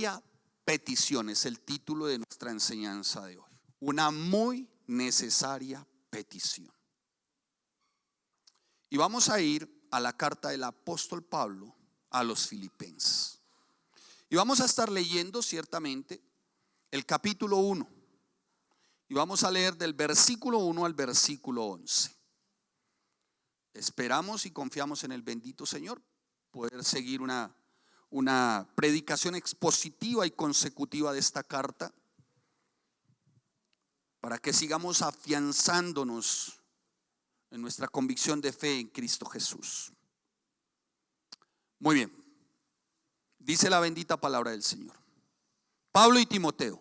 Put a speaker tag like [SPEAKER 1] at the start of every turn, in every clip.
[SPEAKER 1] necesaria petición es el título de nuestra enseñanza de hoy. Una muy necesaria petición. Y vamos a ir a la carta del apóstol Pablo a los Filipenses. Y vamos a estar leyendo ciertamente el capítulo 1. Y vamos a leer del versículo 1 al versículo 11. Esperamos y confiamos en el bendito Señor poder seguir una predicación expositiva y consecutiva de esta carta, para que sigamos afianzándonos en nuestra convicción de fe en Cristo Jesús. Muy bien, dice la bendita palabra del Señor. Pablo y Timoteo,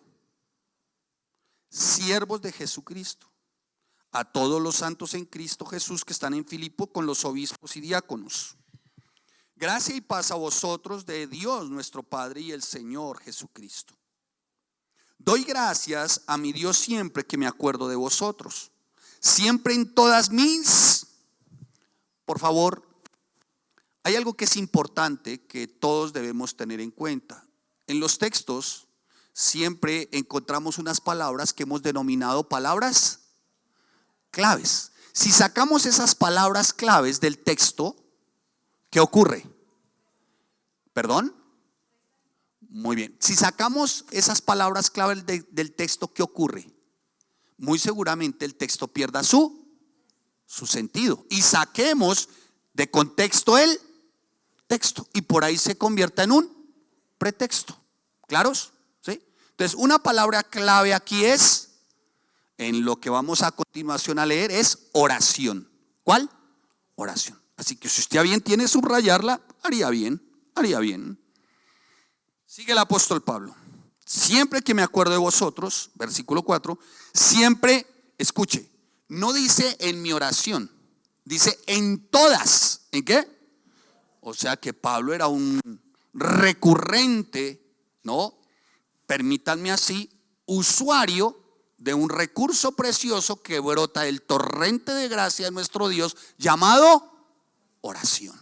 [SPEAKER 1] siervos de Jesucristo, a todos los santos en Cristo Jesús que están en Filipo con los obispos y diáconos. Gracia y paz a vosotros de Dios nuestro Padre y el Señor Jesucristo. Doy gracias a mi Dios siempre que me acuerdo de vosotros, siempre en todas mis. Por favor, hay algo que es importante que todos debemos tener en cuenta. En los textos siempre encontramos unas palabras que hemos denominado palabras claves. Si sacamos esas palabras claves del texto, ¿qué ocurre? ¿Perdón? Muy bien. Si sacamos esas palabras claves del texto, ¿qué ocurre? Muy seguramente el texto pierda su sentido. Y saquemos de contexto el texto y por ahí se convierta en un pretexto. ¿Claros? ¿Sí? Entonces, una palabra clave aquí es, en lo que vamos a continuación a leer, es oración. ¿Cuál? Oración. Así que si usted bien tiene subrayarla, haría bien. Sigue el apóstol Pablo. Siempre que me acuerdo de vosotros, versículo 4, siempre, escuche, no dice en mi oración, dice en todas. ¿En qué? O sea que Pablo era un recurrente, ¿no? Permítanme así, usuario de un recurso precioso que brota del torrente de gracia de nuestro Dios llamado oración.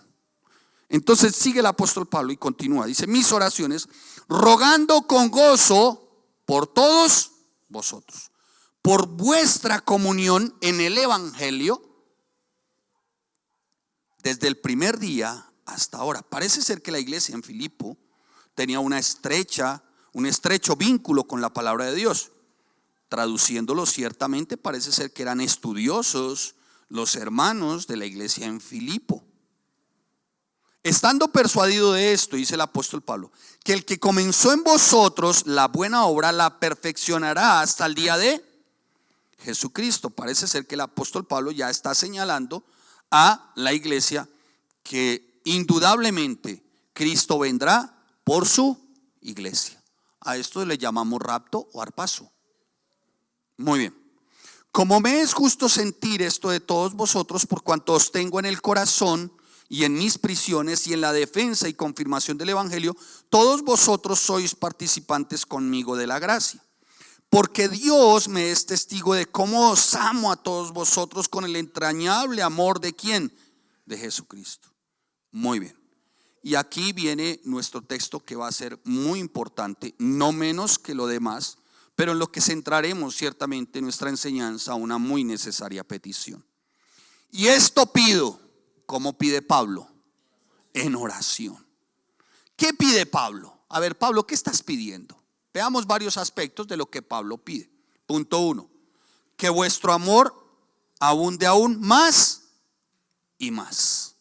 [SPEAKER 1] Entonces sigue el apóstol Pablo y continúa, dice: mis oraciones, rogando con gozo por todos vosotros, por vuestra comunión en el evangelio desde el primer día hasta ahora. Parece ser que la iglesia en Filipo tenía un estrecho vínculo con la palabra de Dios. Traduciéndolo, ciertamente parece ser que eran estudiosos los hermanos de la iglesia en Filipo. Estando persuadido de esto, dice el apóstol Pablo, que el que comenzó en vosotros la buena obra la perfeccionará hasta el día de Jesucristo. Parece ser que el apóstol Pablo ya está señalando a la iglesia que indudablemente Cristo vendrá por su iglesia. A esto le llamamos rapto o arpazo. Muy bien. Como me es justo sentir esto de todos vosotros, por cuanto os tengo en el corazón y en mis prisiones y en la defensa y confirmación del evangelio, todos vosotros sois participantes conmigo de la gracia. Porque Dios me es testigo de cómo os amo a todos vosotros con el entrañable amor de ¿quién? De Jesucristo. Muy bien. Y aquí viene nuestro texto que va a ser muy importante, no menos que lo demás, pero en lo que centraremos ciertamente nuestra enseñanza, una muy necesaria petición. Y esto pido, ¿cómo pide Pablo? En oración. ¿Qué pide Pablo? A ver, Pablo, ¿qué estás pidiendo? Veamos varios aspectos de lo que Pablo pide. Punto 1, que vuestro amor abunde aún más y más,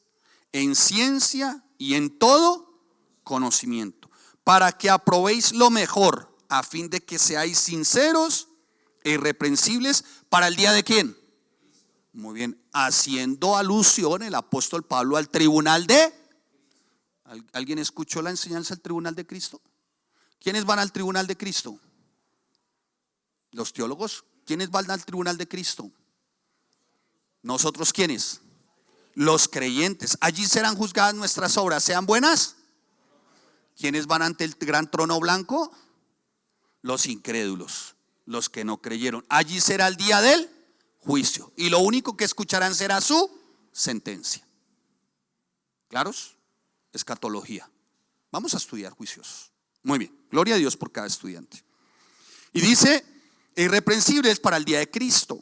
[SPEAKER 1] en ciencia y en todo conocimiento, para que aprobéis lo mejor, a fin de que seáis sinceros e irreprensibles para el día de ¿quién? Muy bien, haciendo alusión el apóstol Pablo al tribunal de. ¿Alguien escuchó la enseñanza del tribunal de Cristo? ¿Quiénes van al tribunal de Cristo? Los teólogos. ¿Quiénes van al tribunal de Cristo? ¿Nosotros quiénes? Los creyentes. Allí serán juzgadas nuestras obras, sean buenas. ¿Quiénes van ante el gran trono blanco? Los incrédulos, los que no creyeron. Allí será el día del juicio y lo único que escucharán será su sentencia. ¿Claros? Escatología. Vamos a estudiar juicios. Muy bien, gloria a Dios por cada estudiante. Y dice, irreprensible es para el día de Cristo,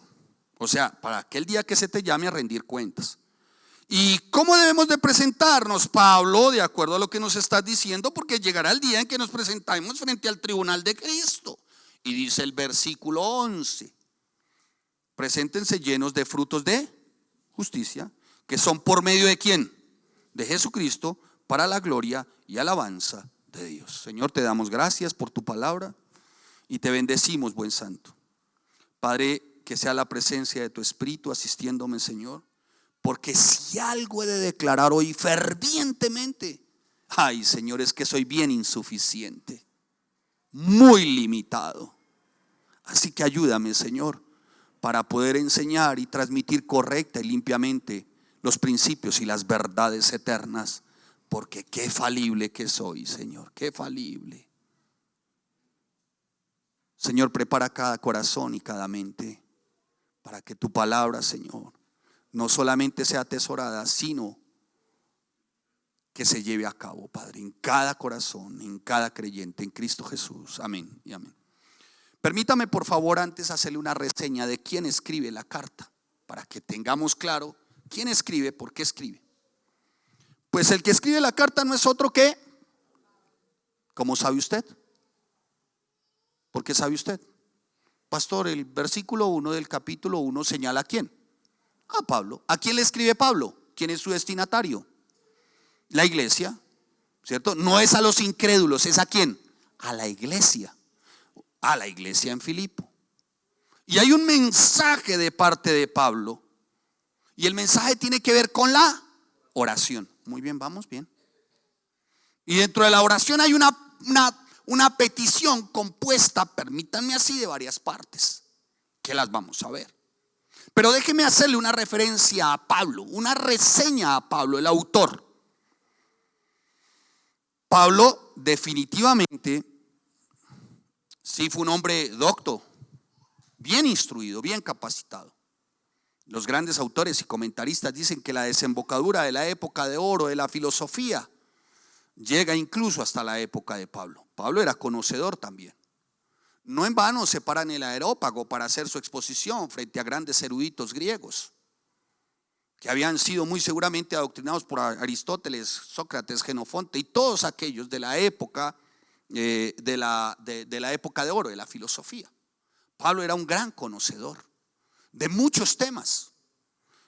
[SPEAKER 1] o sea, para aquel día que se te llame a rendir cuentas. ¿Y cómo debemos de presentarnos, Pablo, de acuerdo a lo que nos estás diciendo? Porque llegará el día en que nos presentamos frente al tribunal de Cristo. Y dice el versículo 11, preséntense llenos de frutos de justicia, que son por medio de ¿quién? De Jesucristo, para la gloria y alabanza de Dios. Señor, te damos gracias por tu palabra y te bendecimos, buen santo. Padre, que sea la presencia de tu Espíritu asistiéndome, Señor, porque si algo he de declarar hoy fervientemente, ay, Señor, es que soy bien insuficiente, muy limitado. Así que ayúdame, Señor, para poder enseñar y transmitir correcta y limpiamente los principios y las verdades eternas, porque qué falible que soy, Señor, qué falible. Señor, prepara cada corazón y cada mente para que tu palabra, Señor, no solamente sea atesorada, sino que se lleve a cabo, Padre, en cada corazón, en cada creyente, en Cristo Jesús. Amén y amén. Permítame, por favor, antes hacerle una reseña de quién escribe la carta, para que tengamos claro quién escribe, por qué escribe. Pues el que escribe la carta no es otro que, ¿cómo sabe usted? ¿Por qué sabe usted? Pastor, el versículo 1 del capítulo 1 señala a quién. A Pablo. ¿A quién le escribe Pablo? ¿Quién es su destinatario? La iglesia, ¿cierto? No es a los incrédulos, es a quién. A la iglesia en Filipo. Y hay un mensaje de parte de Pablo, y el mensaje tiene que ver con la oración. Muy bien, vamos bien. Y dentro de la oración hay una petición compuesta, permítanme así, de varias partes, que las vamos a ver. Pero déjeme hacerle una referencia a Pablo, una reseña a Pablo, el autor. Pablo definitivamente sí fue un hombre docto, bien instruido, bien capacitado. Los grandes autores y comentaristas dicen que la desembocadura de la época de oro de la filosofía llega incluso hasta la época de Pablo. Pablo era conocedor también. No en vano se para en el Areópago para hacer su exposición frente a grandes eruditos griegos que habían sido muy seguramente adoctrinados por Aristóteles, Sócrates, Genofonte y todos aquellos de la época de la época de oro de la filosofía. Pablo era un gran conocedor de muchos temas.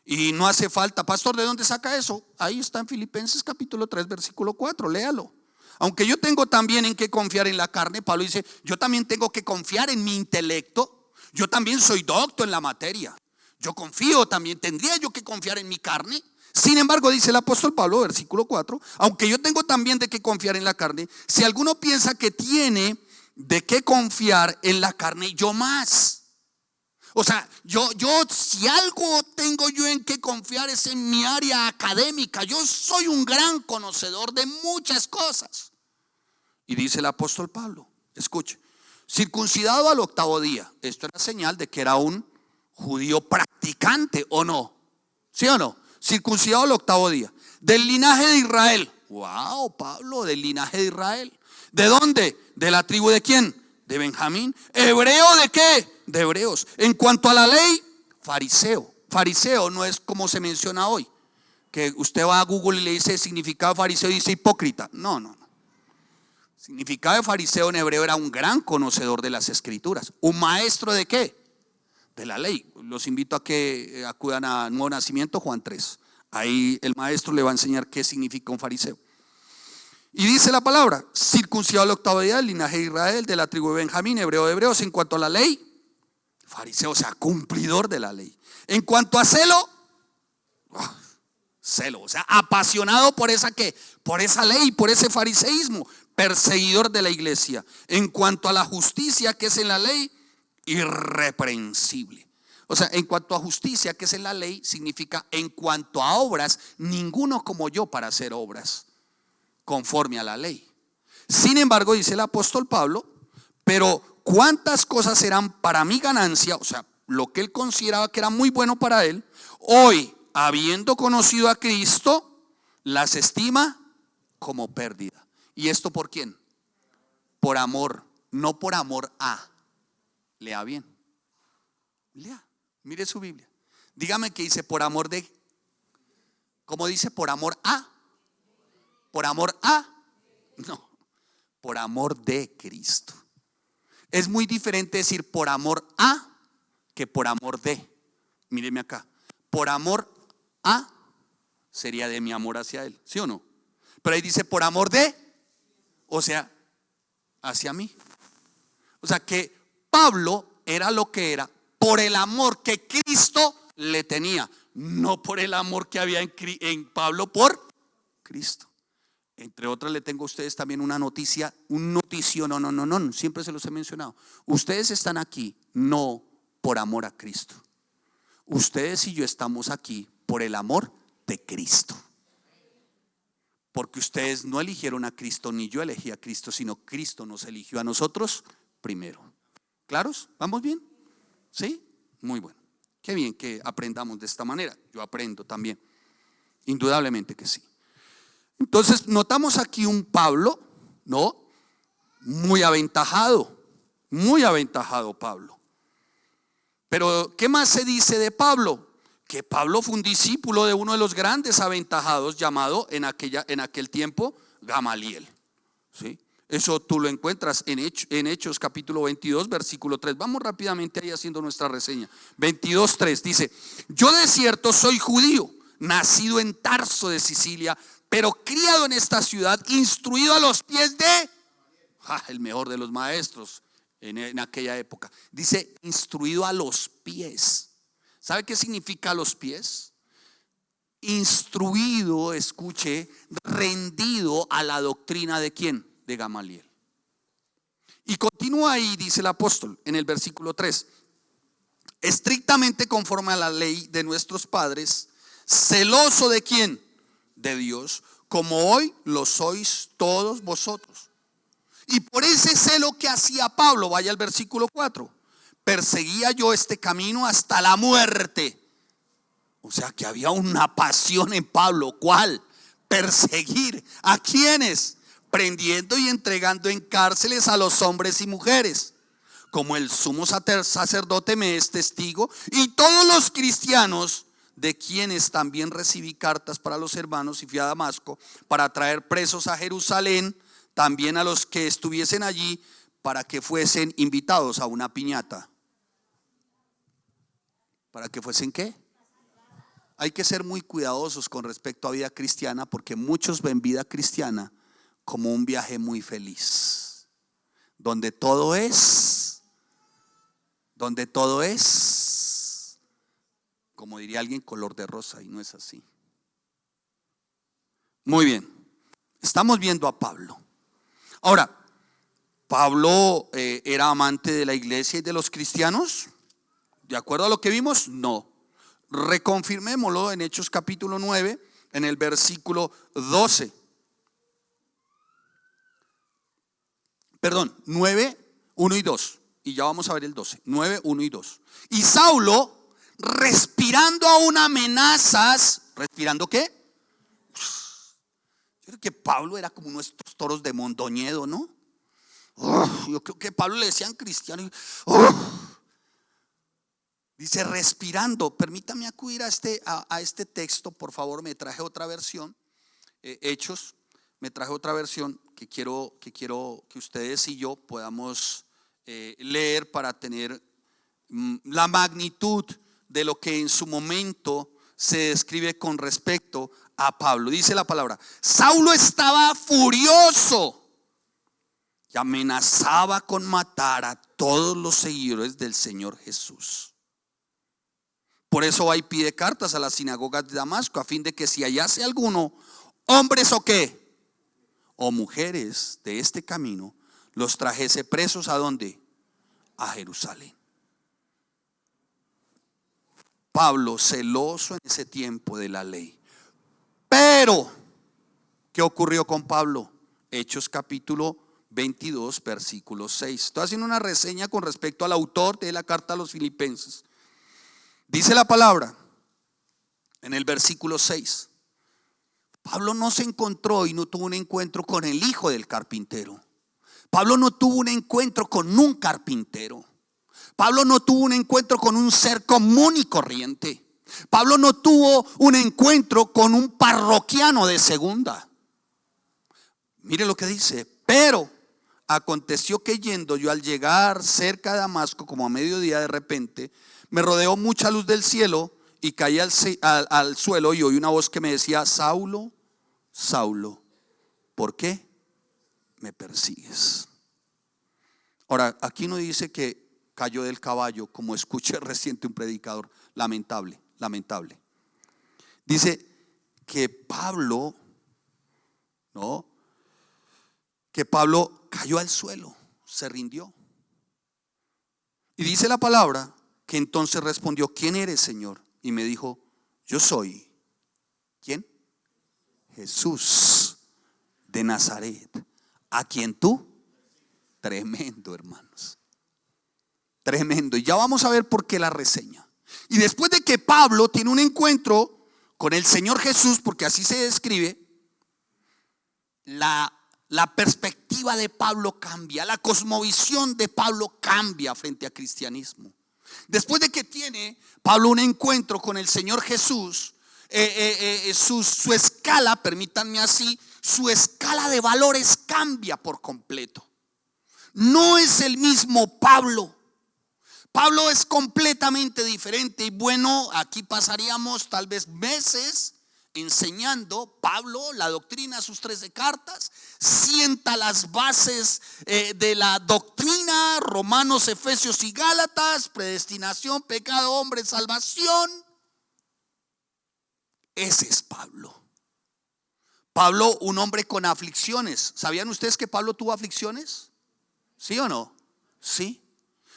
[SPEAKER 1] Y no hace falta, pastor, ¿de dónde saca eso? Ahí está en Filipenses capítulo 3 versículo 4, léalo. Aunque yo tengo también en qué confiar en la carne, Pablo dice, yo también tengo que confiar en mi intelecto. Yo también soy docto en la materia. Yo confío también, tendría yo que confiar en mi carne. Sin embargo, dice el apóstol Pablo, versículo 4, aunque yo tengo también de qué confiar en la carne, si alguno piensa que tiene de qué confiar en la carne, yo más. O sea, yo si algo tengo yo en qué confiar es en mi área académica. Yo soy un gran conocedor de muchas cosas. Y dice el apóstol Pablo, escuche, circuncidado al 8º día. Esto era señal de que era un judío practicante, ¿o no? ¿Sí o no? Circuncidado al 8º día. Del linaje de Israel. Wow, Pablo, del linaje de Israel. ¿De dónde? ¿De la tribu de quién? De Benjamín. ¿Hebreo de qué? De hebreos. En cuanto a la ley, fariseo. Fariseo no es como se menciona hoy, que usted va a Google y le dice significado de fariseo y dice hipócrita. No. Significado de fariseo en hebreo era un gran conocedor de las escrituras. ¿Un maestro de qué? De la ley. Los invito a que acudan a Nuevo Nacimiento, Juan 3. Ahí el maestro le va a enseñar qué significa un fariseo. Y dice la palabra, circuncidado al 8º día, del linaje de Israel, de la tribu de Benjamín, hebreo de hebreos. En cuanto a la ley, fariseo, o sea, cumplidor de la ley. En cuanto a celo, o sea, apasionado por esa ley, por ese fariseísmo, perseguidor de la iglesia. En cuanto a la justicia que es en la ley, irreprensible. O sea, en cuanto a justicia que es en la ley, significa en cuanto a obras, ninguno como yo para hacer obras conforme a la ley. Sin embargo, dice el apóstol Pablo, pero cuántas cosas serán para mi ganancia, o sea, lo que él consideraba que era muy bueno para él, hoy, habiendo conocido a Cristo, las estima como pérdida. ¿Y esto por quién? por amor, no por amor a. Lea bien. Lea, mire su Biblia. Dígame qué dice por amor de. ¿Cómo dice? Por amor a. Por amor a. No, por amor de Cristo. Es muy diferente decir por amor a que por amor de. Míreme acá. Por amor a sería de mi amor hacia Él, ¿sí o no? Pero ahí dice por amor de, o sea, hacia mí. O sea que Pablo era lo que era por el amor que Cristo le tenía, no por el amor que había en Pablo por Cristo. Entre otras le tengo a ustedes también una noticia, un noticio, no, siempre se los he mencionado. Ustedes están aquí no por amor a Cristo. Ustedes y yo estamos aquí por el amor de Cristo. Porque ustedes no eligieron a Cristo, ni yo elegí a Cristo, sino Cristo nos eligió a nosotros primero. ¿Claros? ¿Vamos bien? ¿Sí? Muy bueno. Qué bien que aprendamos de esta manera. Yo aprendo también. Indudablemente que sí. Entonces notamos aquí un Pablo, ¿no? Muy aventajado Pablo. Pero ¿qué más se dice de Pablo? Que Pablo fue un discípulo de uno de los grandes aventajados llamado en aquel tiempo Gamaliel. ¿Sí? Eso tú lo encuentras en Hechos capítulo 22 versículo 3. Vamos rápidamente ahí haciendo nuestra reseña. 22:3 dice: yo de cierto soy judío, nacido en Tarso de Sicilia, pero criado en esta ciudad, instruido a los pies de el mejor de los maestros en aquella época. Dice instruido a los pies. ¿Sabe qué significa a los pies? Instruido, escuche, rendido a la doctrina de ¿quién? De Gamaliel. Y continúa ahí, dice el apóstol en el versículo 3: estrictamente conforme a la ley de nuestros padres, celoso de ¿quién? De Dios, como hoy lo sois todos vosotros. Y por ese celo que hacía Pablo, vaya al versículo 4, perseguía yo este camino hasta la muerte. O sea que había una pasión en Pablo. ¿Cuál? Perseguir. ¿A quiénes? Prendiendo y entregando en cárceles a los hombres y mujeres, como el sumo sacerdote me es testigo, y todos los cristianos, de quienes también recibí cartas para los hermanos, y fui a Damasco para traer presos a Jerusalén, también a los que estuviesen allí, para que fuesen invitados a una piñata. ¿Para que fuesen qué? Hay que ser muy cuidadosos con respecto a vida cristiana, porque muchos ven vida cristiana como un viaje muy feliz, donde todo es, como diría alguien, color de rosa, y no es así. Muy bien, estamos viendo a Pablo. Ahora, ¿Pablo era amante de la iglesia y de los cristianos? ¿De acuerdo a lo que vimos? No. Reconfirmémoslo en Hechos capítulo 9, en el versículo 12. Perdón, 9, 1 y 2. Y ya vamos a ver el 12. 9, 1 y 2. Y Saulo, respirando aún amenazas. ¿Respirando qué? Yo creo que Pablo era como uno de estos toros de Mondoñedo, ¿no? Yo creo que a Pablo le decían cristiano. Dice respirando. Permítame acudir a este texto, por favor. Me traje otra versión, Hechos. Me traje otra versión que quiero que ustedes y yo podamos leer para tener la magnitud de lo que en su momento se describe con respecto a Pablo. Dice la palabra: Saulo estaba furioso y amenazaba con matar a todos los seguidores del Señor Jesús. Por eso va y pide cartas a las sinagogas de Damasco, a fin de que si hallase alguno, hombres o qué, o mujeres de este camino, los trajese presos. ¿A dónde? A Jerusalén. Pablo, celoso en ese tiempo de la ley. Pero, ¿qué ocurrió con Pablo? Hechos capítulo 22, versículo 6. Estoy haciendo una reseña con respecto al autor de la carta a los Filipenses. Dice la palabra en el versículo 6: Pablo no se encontró y no tuvo un encuentro con el hijo del carpintero, Pablo no tuvo un encuentro con un carpintero. Pablo no tuvo un encuentro con un ser común y corriente. Pablo no tuvo un encuentro con un parroquiano de segunda. Mire lo que dice: pero aconteció que yendo yo al llegar cerca de Damasco, como a mediodía, de repente me rodeó mucha luz del cielo y caí al suelo, y oí una voz que me decía: Saulo, Saulo, ¿por qué me persigues? Ahora, aquí no dice que cayó del caballo, como escuché reciente un predicador. Lamentable. Dice que Pablo, ¿no? Que Pablo cayó al suelo, se rindió. Y dice la palabra que entonces respondió: ¿quién eres, Señor? Y me dijo: yo soy. ¿Quién? Jesús de Nazaret, a quien tú. Tremendo, hermanos. Tremendo. Y ya vamos a ver por qué la reseña. Y después de que Pablo tiene un encuentro con el Señor Jesús, porque así se describe, la perspectiva de Pablo cambia, la cosmovisión de Pablo cambia frente al cristianismo. Después de que tiene Pablo un encuentro con el Señor Jesús, su escala, permítanme así, su escala de valores cambia por completo. No es el mismo Pablo. Pablo es completamente diferente. Y bueno, aquí pasaríamos tal vez meses enseñando. Pablo, la doctrina, sus 13 cartas, sienta las bases de la doctrina: Romanos, Efesios y Gálatas, predestinación, pecado, hombre, salvación. Ese es Pablo. Pablo, un hombre con aflicciones. ¿Sabían ustedes que Pablo tuvo aflicciones? ¿Sí o no? Sí.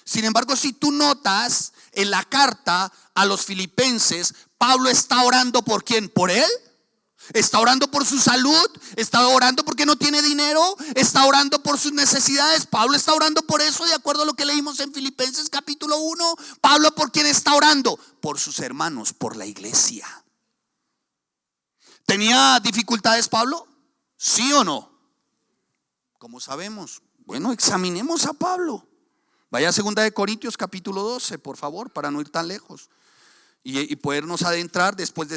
[SPEAKER 1] Sin embargo, si tú notas en la carta a los filipenses, Pablo está orando ¿por quién? ¿Por él? Está orando por su salud, está orando porque no tiene dinero, está orando por sus necesidades. Pablo está orando por eso, de acuerdo a lo que leímos en Filipenses capítulo 1. Pablo, ¿por quién está orando? Por sus hermanos, por la iglesia. ¿Tenía dificultades Pablo? ¿Sí o no? ¿Cómo sabemos? Bueno, examinemos a Pablo. Vaya a 2 Corintios capítulo 12, por favor, para no ir tan lejos y podernos adentrar después de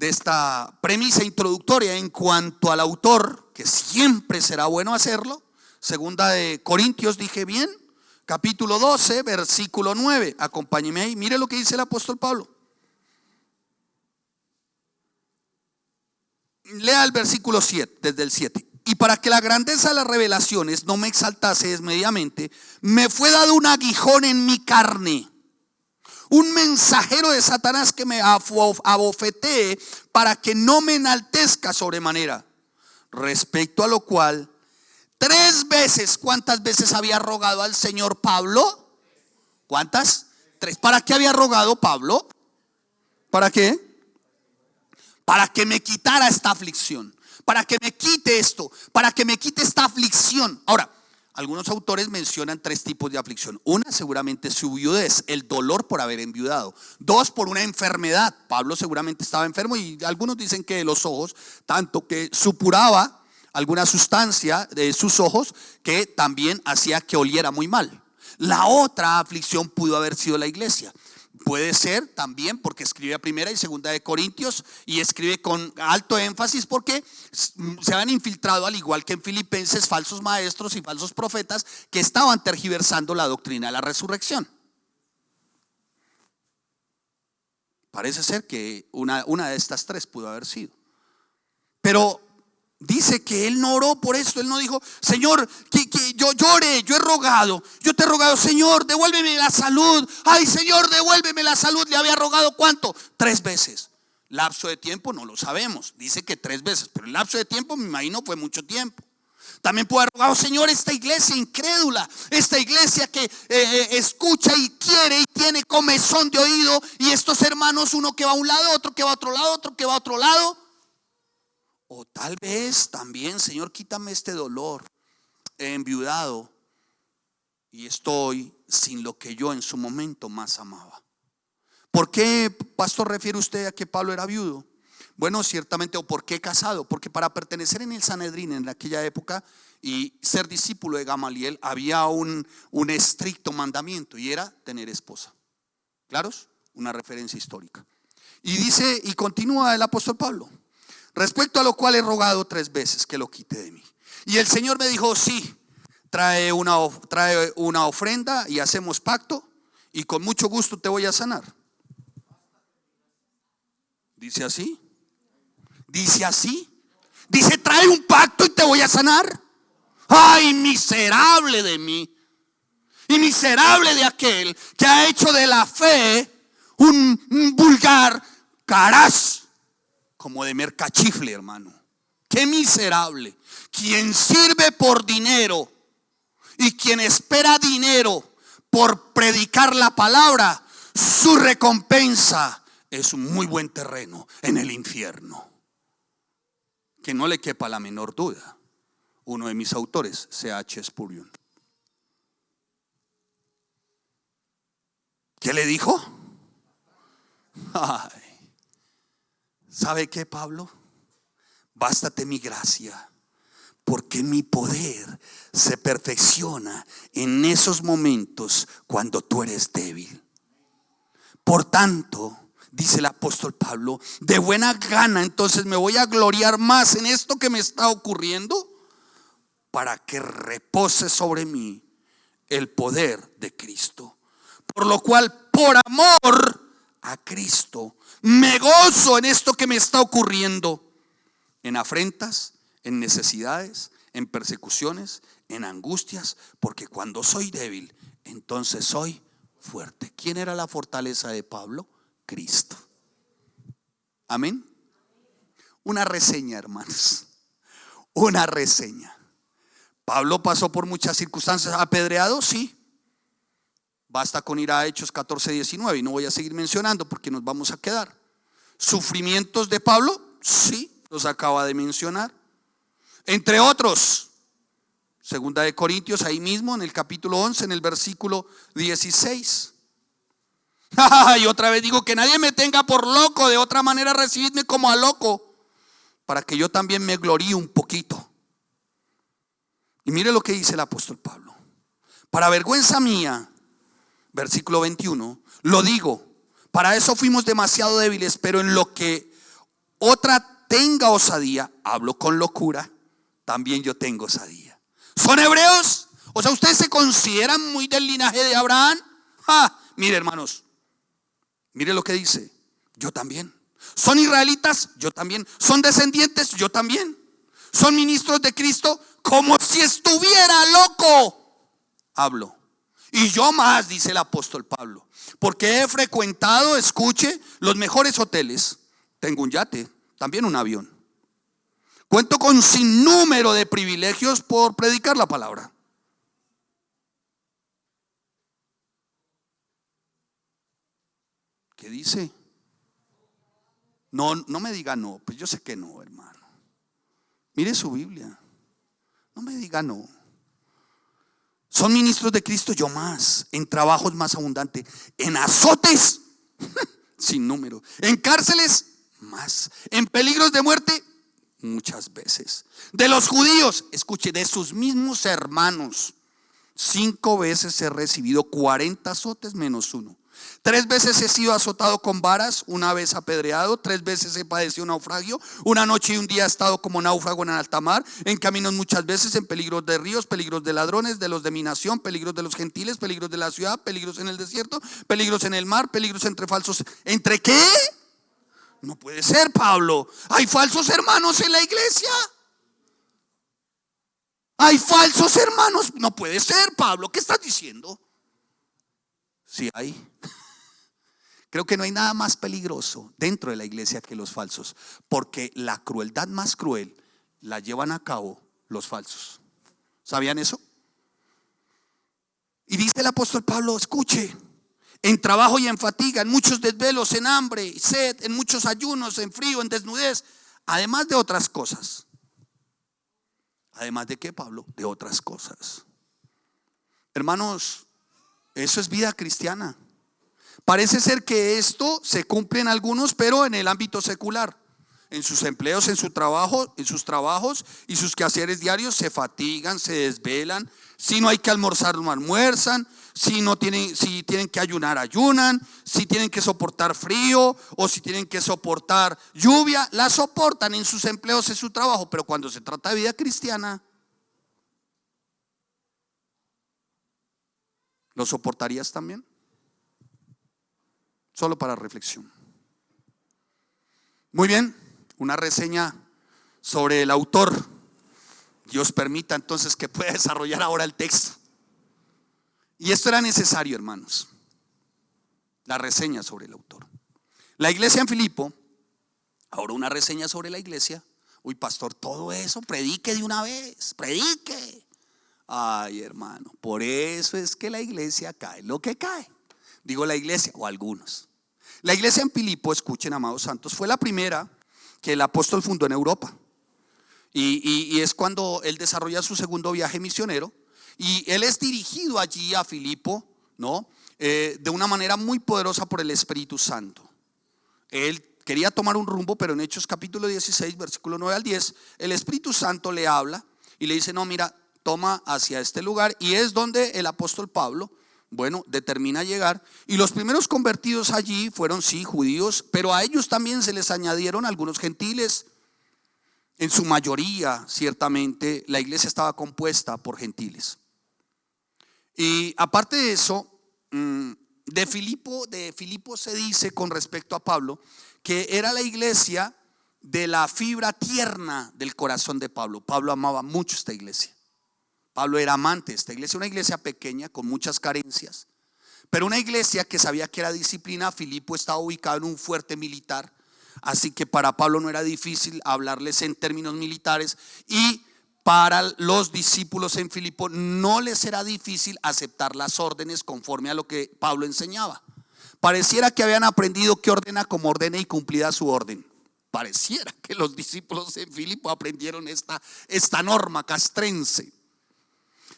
[SPEAKER 1] esta premisa introductoria en cuanto al autor, que siempre será bueno hacerlo. 2 Corintios, dije bien, capítulo 12, versículo 9. Acompáñeme ahí, mire lo que dice el apóstol Pablo. Lea el versículo 7, desde el 7. Y para que la grandeza de las revelaciones no me exaltase desmedidamente, me fue dado un aguijón en mi carne, un mensajero de Satanás que me abofetee para que no me enaltezca sobremanera. Respecto a lo cual, 3 veces, ¿cuántas veces había rogado al Señor Pablo? ¿Cuántas? 3. ¿Para qué había rogado Pablo? ¿Para qué? Para que me quitara esta aflicción, para que me quite esto, para que me quite esta aflicción. Ahora, algunos autores mencionan 3 tipos de aflicción. Una, seguramente su viudez, el dolor por haber enviudado. 2, por una enfermedad. Pablo seguramente estaba enfermo, y algunos dicen que de los ojos, tanto que supuraba alguna sustancia de sus ojos que también hacía que oliera muy mal. La otra aflicción pudo haber sido la iglesia. Puede ser también porque escribe a 1 y 2 de Corintios, y escribe con alto énfasis porque se han infiltrado, al igual que en Filipenses, falsos maestros y falsos profetas que estaban tergiversando la doctrina de la resurrección. Parece ser que una de estas 3 pudo haber sido. Pero dice que él no oró por esto. Él no dijo: Señor, que yo llore, yo te he rogado, Señor, devuélveme la salud. Ay, Señor, devuélveme la salud. Le había rogado ¿cuánto? 3 veces. Lapso de tiempo no lo sabemos. Dice que 3 veces, pero el lapso de tiempo me imagino fue mucho tiempo. También puede haber rogado: Señor, esta iglesia incrédula, esta iglesia que escucha y quiere y tiene comezón de oído, y estos hermanos, uno que va a un lado, otro que va a otro lado, otro que va a otro lado. O tal vez también: Señor, quítame este dolor, he enviudado y estoy sin lo que yo en su momento más amaba. ¿Por qué, pastor, refiere usted a que Pablo era viudo? Bueno, ciertamente. ¿O por qué casado? Porque para pertenecer en el Sanedrín en aquella época y ser discípulo de Gamaliel había un estricto mandamiento, y era tener esposa. ¿Claros? Una referencia histórica. Y dice, y continúa el apóstol Pablo: respecto a lo cual he rogado 3 veces que lo quite de mí. Y el Señor me dijo: sí, trae una ofrenda y hacemos pacto, y con mucho gusto te voy a sanar. Dice así. Dice así. Dice: trae un pacto y te voy a sanar. Ay, miserable de mí, y miserable de aquel que ha hecho de la fe un vulgar caraz, como de mercachifle, hermano. Qué miserable. Quien sirve por dinero y quien espera dinero por predicar la palabra, su recompensa es un muy buen terreno en el infierno. Que no le quepa la menor duda. Uno de mis autores, C.H. Spurgeon. ¿Qué le dijo? Ay, ¿sabe qué, Pablo? Bástate mi gracia, porque mi poder se perfecciona en esos momentos cuando tú eres débil. Por tanto, dice el apóstol Pablo, de buena gana entonces me voy a gloriar más en esto que me está ocurriendo, para que repose sobre mí el poder de Cristo. Por lo cual, por amor a Cristo, me gozo en esto que me está ocurriendo, en afrentas, en necesidades, en persecuciones, en angustias, porque cuando soy débil, entonces soy fuerte. ¿Quién era la fortaleza de Pablo? Cristo. Amén. Una reseña, hermanos. Una reseña. Pablo pasó por muchas circunstancias. ¿Apedreado? Sí. Basta con ir a Hechos 14:19 y no voy a seguir mencionando porque nos vamos a quedar. ¿Sufrimientos de Pablo? Sí, los acaba de mencionar. Entre otros, 2 de Corintios, ahí mismo en el capítulo 11, en el versículo 16. Y otra vez digo: que nadie me tenga por loco, de otra manera recibidme como a loco, para que yo también me gloríe un poquito. Y mire lo que dice el apóstol Pablo: para vergüenza mía, versículo 21, lo digo, para eso fuimos demasiado débiles, pero en lo que otra tenga osadía, hablo con locura, también yo tengo osadía. ¿Son hebreos? O sea, ¿ustedes se consideran muy del linaje de Abraham? Mire, hermanos, mire lo que dice: yo también. ¿Son israelitas? Yo también. ¿Son descendientes? Yo también. ¿Son ministros de Cristo? Como si estuviera loco hablo. Y yo más, dice el apóstol Pablo, porque he frecuentado, escuche, los mejores hoteles. Tengo un yate, también un avión. Cuento con sinnúmero de privilegios por predicar la palabra. ¿Qué dice? No, no me diga no, pues yo sé que no, hermano. Mire su Biblia. No me diga no. Son ministros de Cristo, yo más. En trabajos más abundantes. En azotes sin número. En cárceles más. En peligros de muerte muchas veces. De los judíos, escuche, de sus mismos hermanos, 5 veces he recibido 40 azotes menos 1. 3 veces he sido azotado con varas, 1 vez apedreado, 3 veces he padecido naufragio, 1 noche y 1 día he estado como náufrago en alta mar, en caminos muchas veces, en peligros de ríos, peligros de ladrones, de los de mi nación, peligros de los gentiles, peligros de la ciudad, peligros en el desierto, peligros en el mar, peligros entre falsos. ¿Entre qué? No puede ser, Pablo. Hay falsos hermanos en la iglesia. Hay falsos hermanos. No puede ser, Pablo. ¿Qué estás diciendo? Sí hay. Creo que no hay nada más peligroso dentro de la iglesia que los falsos, porque la crueldad más cruel la llevan a cabo los falsos. ¿Sabían eso? Y dice el apóstol Pablo, escuche, en trabajo y en fatiga, en muchos desvelos, en hambre, sed, en muchos ayunos, en frío, en desnudez, además de otras cosas. ¿Además de qué, Pablo? De otras cosas. Hermanos, eso es vida cristiana. Parece ser que esto se cumple en algunos, pero en el ámbito secular. en sus empleos, en sus trabajos y sus quehaceres diarios, se fatigan, se desvelan. Si no hay que almorzar, no almuerzan. Si tienen que ayunar, ayunan. Si tienen que soportar frío o si tienen que soportar lluvia, la soportan en sus empleos, en su trabajo. Pero cuando se trata de vida cristiana, ¿lo soportarías también? Solo para reflexión. Muy bien, una reseña sobre el autor. Dios permita entonces que pueda desarrollar ahora el texto. Y esto era necesario, hermanos, la reseña sobre el autor. La iglesia en Filipo, ahora una reseña sobre la iglesia. Uy, pastor, todo eso, predique de una vez, predique. Ay, hermano, por eso es que la iglesia cae lo que cae. Digo la iglesia o algunos. La iglesia en Filipo, escuchen, amados santos, fue la primera que el apóstol fundó en Europa. Y es cuando él desarrolla su segundo viaje misionero. Y él es dirigido allí a Filipo, ¿no? De una manera muy poderosa por el Espíritu Santo. Él quería tomar un rumbo, pero en Hechos capítulo 16, versículo 9 al 10, el Espíritu Santo le habla y le dice: no, mira, toma hacia este lugar. Y es donde el apóstol Pablo, bueno, determina llegar. Y los primeros convertidos allí fueron, sí, judíos, pero a ellos también se les añadieron algunos gentiles. En su mayoría, ciertamente, la iglesia estaba compuesta por gentiles. Y aparte de eso, de Filipo se dice con respecto a Pablo que era la iglesia de la fibra tierna del corazón de Pablo. Pablo amaba mucho esta iglesia. Pablo era amante de esta iglesia, una iglesia pequeña con muchas carencias, pero una iglesia que sabía que era disciplina. Filipo estaba ubicado en un fuerte militar, así que para Pablo no era difícil hablarles en términos militares, y para los discípulos en Filipo no les era difícil aceptar las órdenes conforme a lo que Pablo enseñaba. Pareciera que habían aprendido que ordena como ordena y cumplida su orden. Pareciera que los discípulos en Filipo aprendieron esta norma castrense.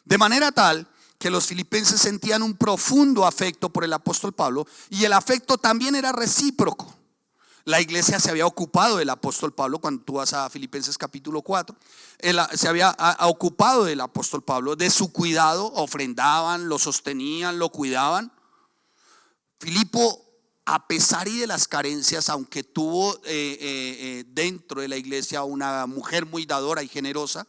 [SPEAKER 1] De manera tal que los filipenses sentían un profundo afecto por el apóstol Pablo, y el afecto también era recíproco. La iglesia se había ocupado del apóstol Pablo. Cuando tú vas a Filipenses capítulo 4, se había ocupado del apóstol Pablo, de su cuidado, ofrendaban, lo sostenían, lo cuidaban. Filipo, a pesar y de las carencias, aunque tuvo dentro de la iglesia una mujer muy dadora y generosa,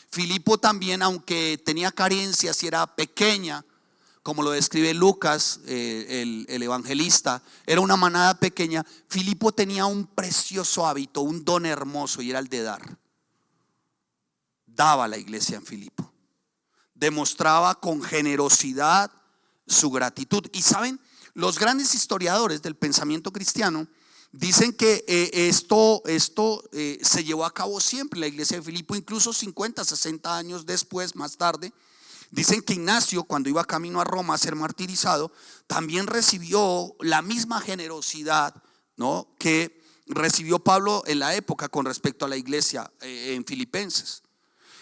[SPEAKER 1] Filipo también, aunque tenía carencias y era pequeña, como lo describe Lucas, el evangelista, era una manada pequeña. Filipo tenía un precioso hábito, un don hermoso, y era el de dar. Daba a la iglesia en Filipo, demostraba con generosidad su gratitud. Y saben, los grandes historiadores del pensamiento cristiano dicen que esto se llevó a cabo siempre en la iglesia de Filipo, incluso 50, 60 años después, más tarde. Dicen que Ignacio, cuando iba camino a Roma a ser martirizado, también recibió la misma generosidad, ¿no?, que recibió Pablo en la época con respecto a la iglesia en Filipenses.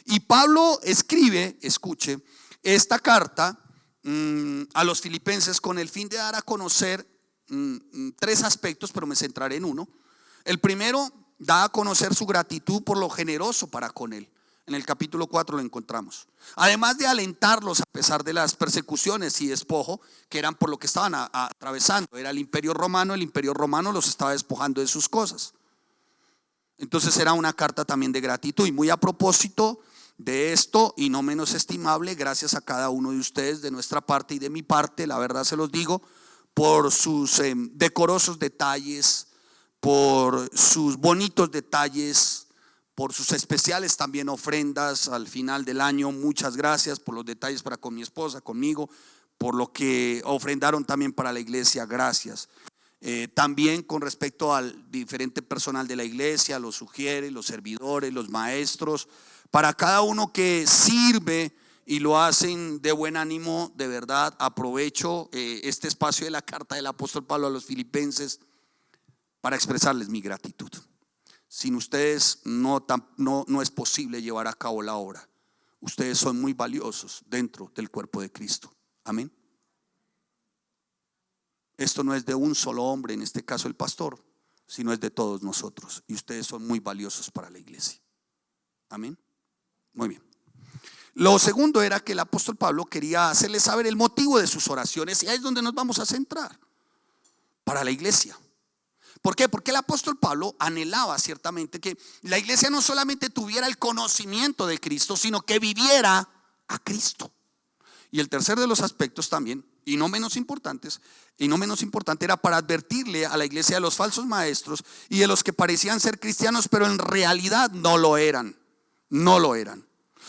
[SPEAKER 1] Y Pablo escribe, escuche, esta carta a los filipenses con el fin de dar a conocer tres aspectos, pero me centraré en uno. El primero, da a conocer su gratitud por lo generoso para con él. En el capítulo 4 lo encontramos. Además de alentarlos a pesar de las persecuciones y despojo que eran por lo que estaban atravesando. Era el imperio romano los estaba despojando de sus cosas. Entonces era una carta también de gratitud. Y muy a propósito de esto, y no menos estimable, gracias a cada uno de ustedes, de nuestra parte y de mi parte, la verdad se los digo, por sus decorosos detalles, por sus bonitos detalles, por sus especiales también ofrendas al final del año. Muchas gracias por los detalles para con mi esposa, conmigo, por lo que ofrendaron también para la iglesia. Gracias. También con respecto al diferente personal de la iglesia, los sugieres, los servidores, los maestros, para cada uno que sirve y lo hacen de buen ánimo. De verdad aprovecho este espacio de la carta del apóstol Pablo a los filipenses para expresarles mi gratitud. Sin ustedes no es posible llevar a cabo la obra. Ustedes son muy valiosos dentro del cuerpo de Cristo. Amén. Esto no es de un solo hombre, en este caso el pastor. sino es de todos nosotros. Y ustedes son muy valiosos para la iglesia. Amén. Muy bien. Lo segundo era que el apóstol Pablo quería hacerle saber el motivo de sus oraciones, y ahí es donde nos vamos a centrar, para la iglesia. ¿Por qué? Porque el apóstol Pablo anhelaba ciertamente que la iglesia no solamente tuviera el conocimiento de Cristo, sino que viviera a Cristo. Y el tercer de los aspectos también, y no menos importante, era para advertirle a la iglesia de los falsos maestros y de los que parecían ser cristianos, pero en realidad no lo eran. No lo eran.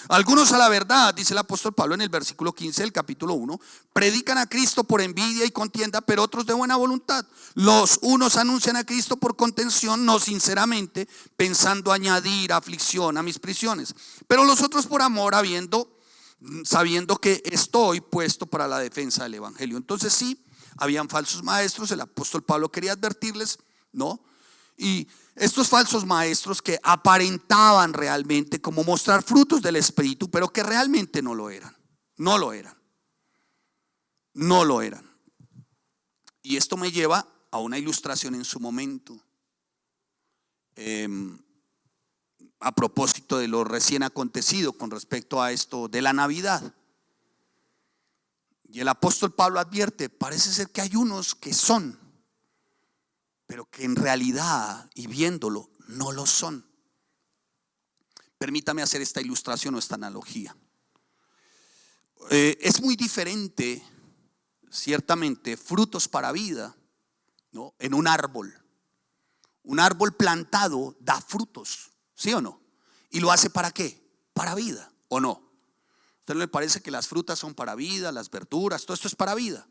[SPEAKER 1] Algunos, a la verdad, dice el apóstol Pablo en el versículo 15 del capítulo 1, predican a Cristo por envidia y contienda, pero otros de buena voluntad. Los unos anuncian a Cristo por contención, no sinceramente, pensando añadir aflicción a mis prisiones, pero los otros por amor, sabiendo que estoy puesto para la defensa del evangelio. Entonces sí, habían falsos maestros. El apóstol Pablo quería advertirles, ¿no? Y estos falsos maestros que aparentaban realmente como mostrar frutos del Espíritu, pero que realmente no lo eran. No lo eran. No lo eran. Y esto me lleva a una ilustración en su momento, a propósito de lo recién acontecido con respecto a esto de la Navidad. Y el apóstol Pablo advierte: parece ser que hay unos que son, pero que en realidad, y viéndolo, no lo son. Permítame hacer esta ilustración o esta analogía. Es muy diferente, ciertamente, frutos para vida, ¿no? En un árbol. Un árbol plantado da frutos, ¿sí o no? ¿Y lo hace para qué? Para vida, ¿o no? ¿A usted no le parece que las frutas son para vida, las verduras, todo esto es para vida?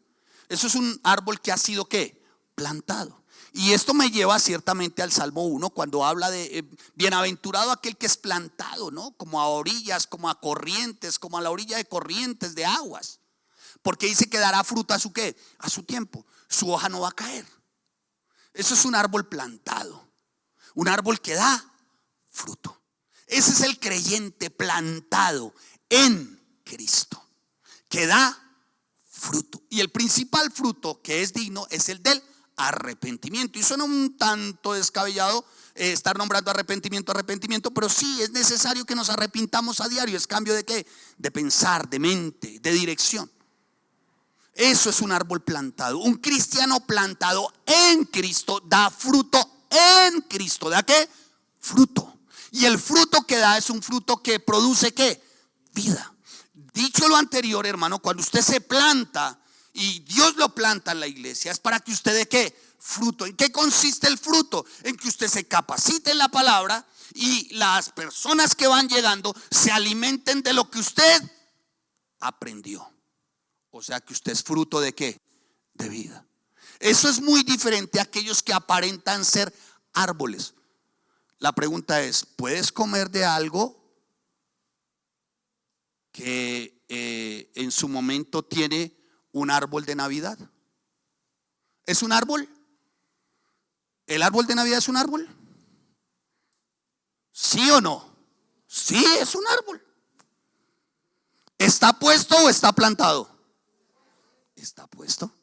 [SPEAKER 1] Eso es un árbol que ha sido ¿qué? Plantado. Y esto me lleva ciertamente al Salmo 1, cuando habla de bienaventurado aquel que es plantado, ¿no? Como a orillas, como a corrientes, como a la orilla de corrientes de aguas. Porque dice que dará fruta a su ¿qué? A su tiempo. Su hoja no va a caer. Eso es un árbol plantado. Un árbol que da fruto. Ese es el creyente plantado en Cristo, que da fruto. Y el principal fruto que es digno es el del arrepentimiento. Y suena un tanto descabellado estar nombrando arrepentimiento, pero sí es necesario que nos arrepintamos a diario. Es cambio de ¿qué? De pensar, de mente, de dirección. Eso es un árbol plantado. Un cristiano plantado en Cristo da fruto en Cristo. ¿Da qué? Fruto. Y el fruto que da es un fruto que produce ¿qué? Vida. Dicho lo anterior, hermano, cuando usted se planta y Dios lo planta en la iglesia, es para que usted dé ¿qué? Fruto. ¿En qué consiste el fruto? En que usted se capacite en la palabra y las personas que van llegando se alimenten de lo que usted aprendió. O sea que usted es fruto de ¿qué? De vida. Eso es muy diferente a aquellos que aparentan ser árboles. La pregunta es: ¿puedes comer de algo que en su momento tiene un árbol de Navidad? ¿Es un árbol? ¿El árbol de Navidad es un árbol? ¿Sí o no? Sí, es un árbol. ¿Está puesto o está plantado? Está puesto.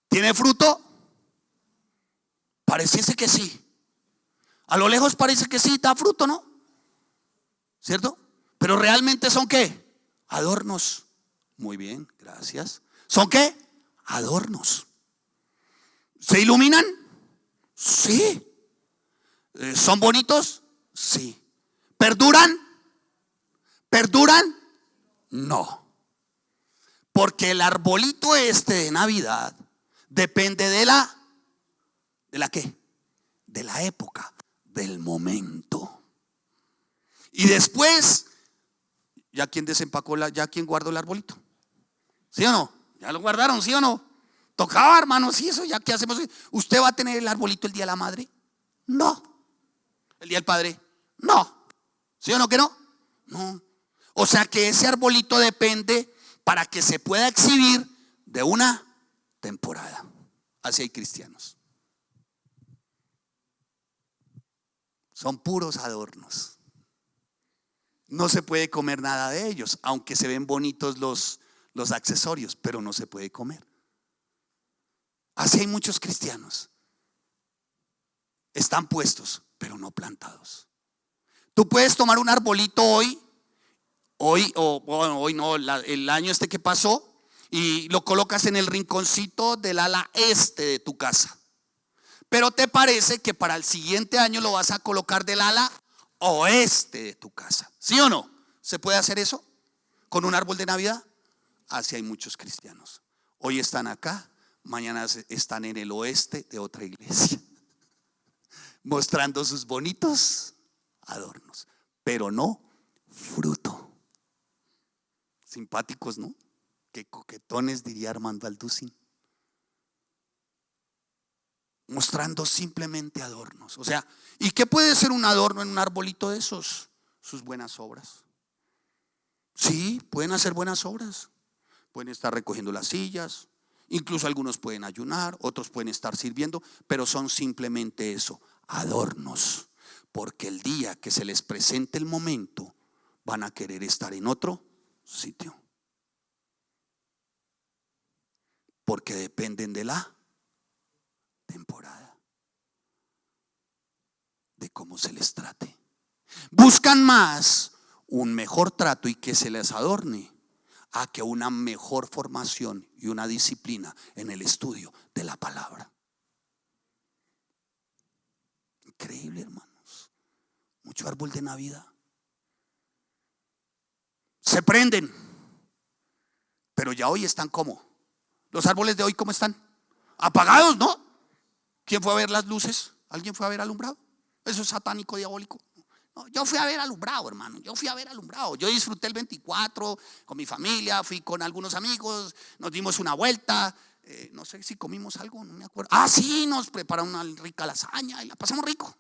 [SPEAKER 1] ¿Tiene fruto? Pareciese que sí. A lo lejos parece que sí, da fruto, ¿no? ¿Cierto? Pero realmente son ¿qué? Adornos. Muy bien, gracias. ¿Son qué? Adornos. ¿Se iluminan? Sí. ¿Son bonitos? Sí. ¿Perduran? ¿Perduran? No. Porque el arbolito este de Navidad depende de la ¿qué? De la época, del momento. Y después, ¿ya quién desempacó ya quién guardó el arbolito? ¿Sí o no? ¿Ya lo guardaron? ¿Sí o no? Tocaba, hermano, sí, eso ya qué hacemos. ¿Usted va a tener el arbolito el día de la madre? No. ¿El día del padre? No. ¿Sí o no que no? No. O sea que ese arbolito depende para que se pueda exhibir de una temporada. Así hay cristianos. Son puros adornos. No se puede comer nada de ellos, aunque se ven bonitos los accesorios, pero no se puede comer. Así hay muchos cristianos. están puestos, pero no plantados. Tú puedes tomar un arbolito hoy o bueno, hoy no, el año este que pasó, y lo colocas en el rinconcito del ala este de tu casa. Pero te parece que para el siguiente año lo vas a colocar del ala oeste de tu casa. ¿Sí o no? ¿Se puede hacer eso con un árbol de Navidad? Así hay muchos cristianos. Hoy están acá, mañana están en el oeste de otra iglesia, mostrando sus bonitos adornos, pero no fruto. Simpáticos, ¿no? Qué coquetones, diría Armando Alducin. Mostrando simplemente adornos. O sea, ¿y qué puede ser un adorno en un arbolito de esos? Sus buenas obras. Sí, pueden hacer buenas obras. Pueden estar recogiendo las sillas, incluso algunos pueden ayunar, otros pueden estar sirviendo, pero son simplemente eso, adornos. Porque el día que se les presente el momento, van a querer estar en otro sitio. Porque dependen de la temporada, de cómo se les trate. Buscan más un mejor trato y que se les adorne a que una mejor formación y una disciplina en el estudio de la palabra. Increíble, hermanos. Mucho árbol de Navidad. Se prenden, pero ya hoy están como los árboles de hoy, ¿cómo están? Apagados, ¿no? ¿Quién fue a ver las luces? ¿Alguien fue a ver alumbrado? Eso es satánico, diabólico. No, yo fui a ver alumbrado, hermano. Yo fui a ver alumbrado. Yo disfruté el 24 con mi familia, fui con algunos amigos, nos dimos una vuelta. No sé si comimos algo, no me acuerdo. Ah, sí, nos prepararon una rica lasaña y la pasamos rico.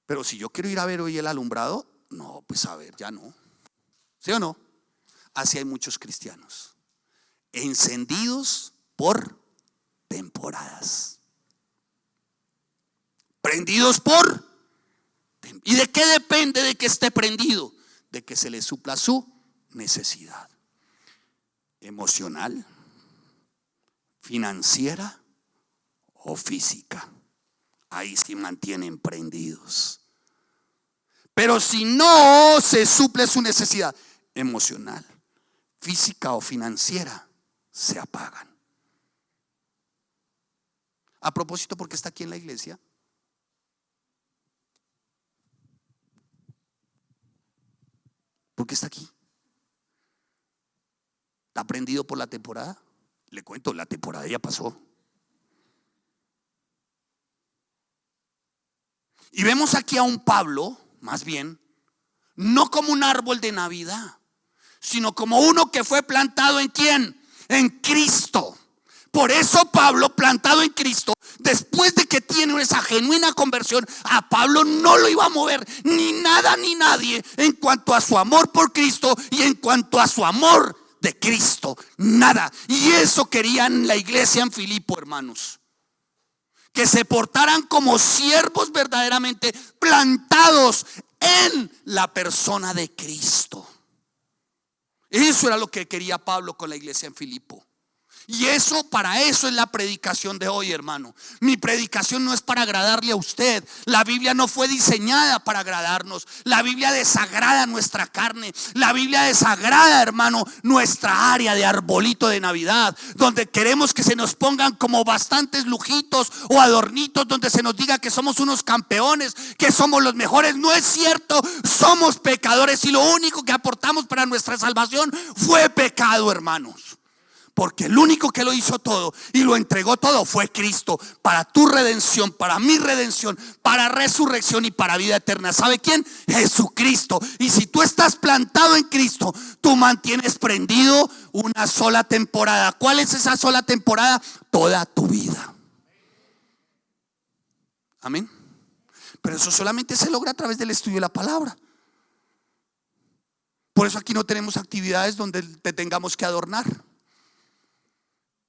[SPEAKER 1] Pero si yo quiero ir a ver hoy el alumbrado, no, pues a ver, ya no. ¿Sí o no? Así hay muchos cristianos encendidos por temporadas, prendidos por. ¿Y de qué depende de que esté prendido? De que se le supla su necesidad emocional, financiera o física. Ahí sí mantienen prendidos. Pero si no se suple su necesidad emocional, física o financiera, se apagan. A propósito, ¿por qué está aquí en la iglesia? ¿Por qué está aquí? ¿Está prendido por la temporada? Le cuento, la temporada ya pasó. Y vemos aquí a un Pablo, más bien, no como un árbol de Navidad, sino como uno que fue plantado ¿en quién? En Cristo. Por eso Pablo, plantado en Cristo, después de que tiene esa genuina conversión, a Pablo no lo iba a mover ni nada ni nadie en cuanto a su amor por Cristo y en cuanto a su amor de Cristo, nada. Y eso querían la iglesia en Filipo, hermanos, que se portaran como siervos verdaderamente plantados en la persona de Cristo. Eso era lo que quería Pablo con la iglesia en Filipo. Y eso, para eso es la predicación de hoy, hermano. Mi predicación no es para agradarle a usted. La Biblia no fue diseñada para agradarnos. La Biblia desagrada nuestra carne. La Biblia desagrada, hermano, nuestra área de arbolito de Navidad, donde queremos que se nos pongan como bastantes lujitos o adornitos, donde se nos diga que somos unos campeones, que somos los mejores. No es cierto, somos pecadores y lo único que aportamos para nuestra salvación fue pecado, hermanos. Porque el único que lo hizo todo y lo entregó todo fue Cristo, para tu redención, para mi redención, para resurrección y para vida eterna. ¿Sabe quién? Jesucristo. Y si tú estás plantado en Cristo, tú mantienes prendido una sola temporada. ¿Cuál es esa sola temporada? Toda tu vida. Amén. Pero eso solamente se logra a través del estudio de la palabra. Por eso aquí no tenemos actividades donde te tengamos que adornar.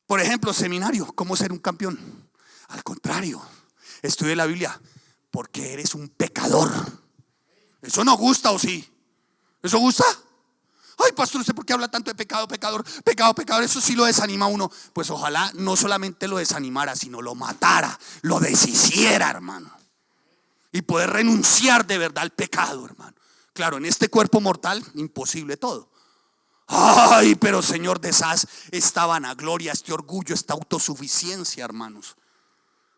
[SPEAKER 1] Por ejemplo, seminario, ¿cómo ser un campeón? Al contrario, estudia la Biblia porque eres un pecador. ¿Eso no gusta o sí? ¿Eso gusta? Ay, pastor, ¿usted por qué habla tanto de pecado, pecador, pecado, pecador? Eso sí lo desanima a uno. Pues ojalá no solamente lo desanimara, sino lo matara, lo deshiciera, hermano, y poder renunciar de verdad al pecado, hermano. Claro, en este cuerpo mortal, imposible todo. Ay, pero Señor, deshaz esta vanagloria, este orgullo, esta autosuficiencia, hermanos.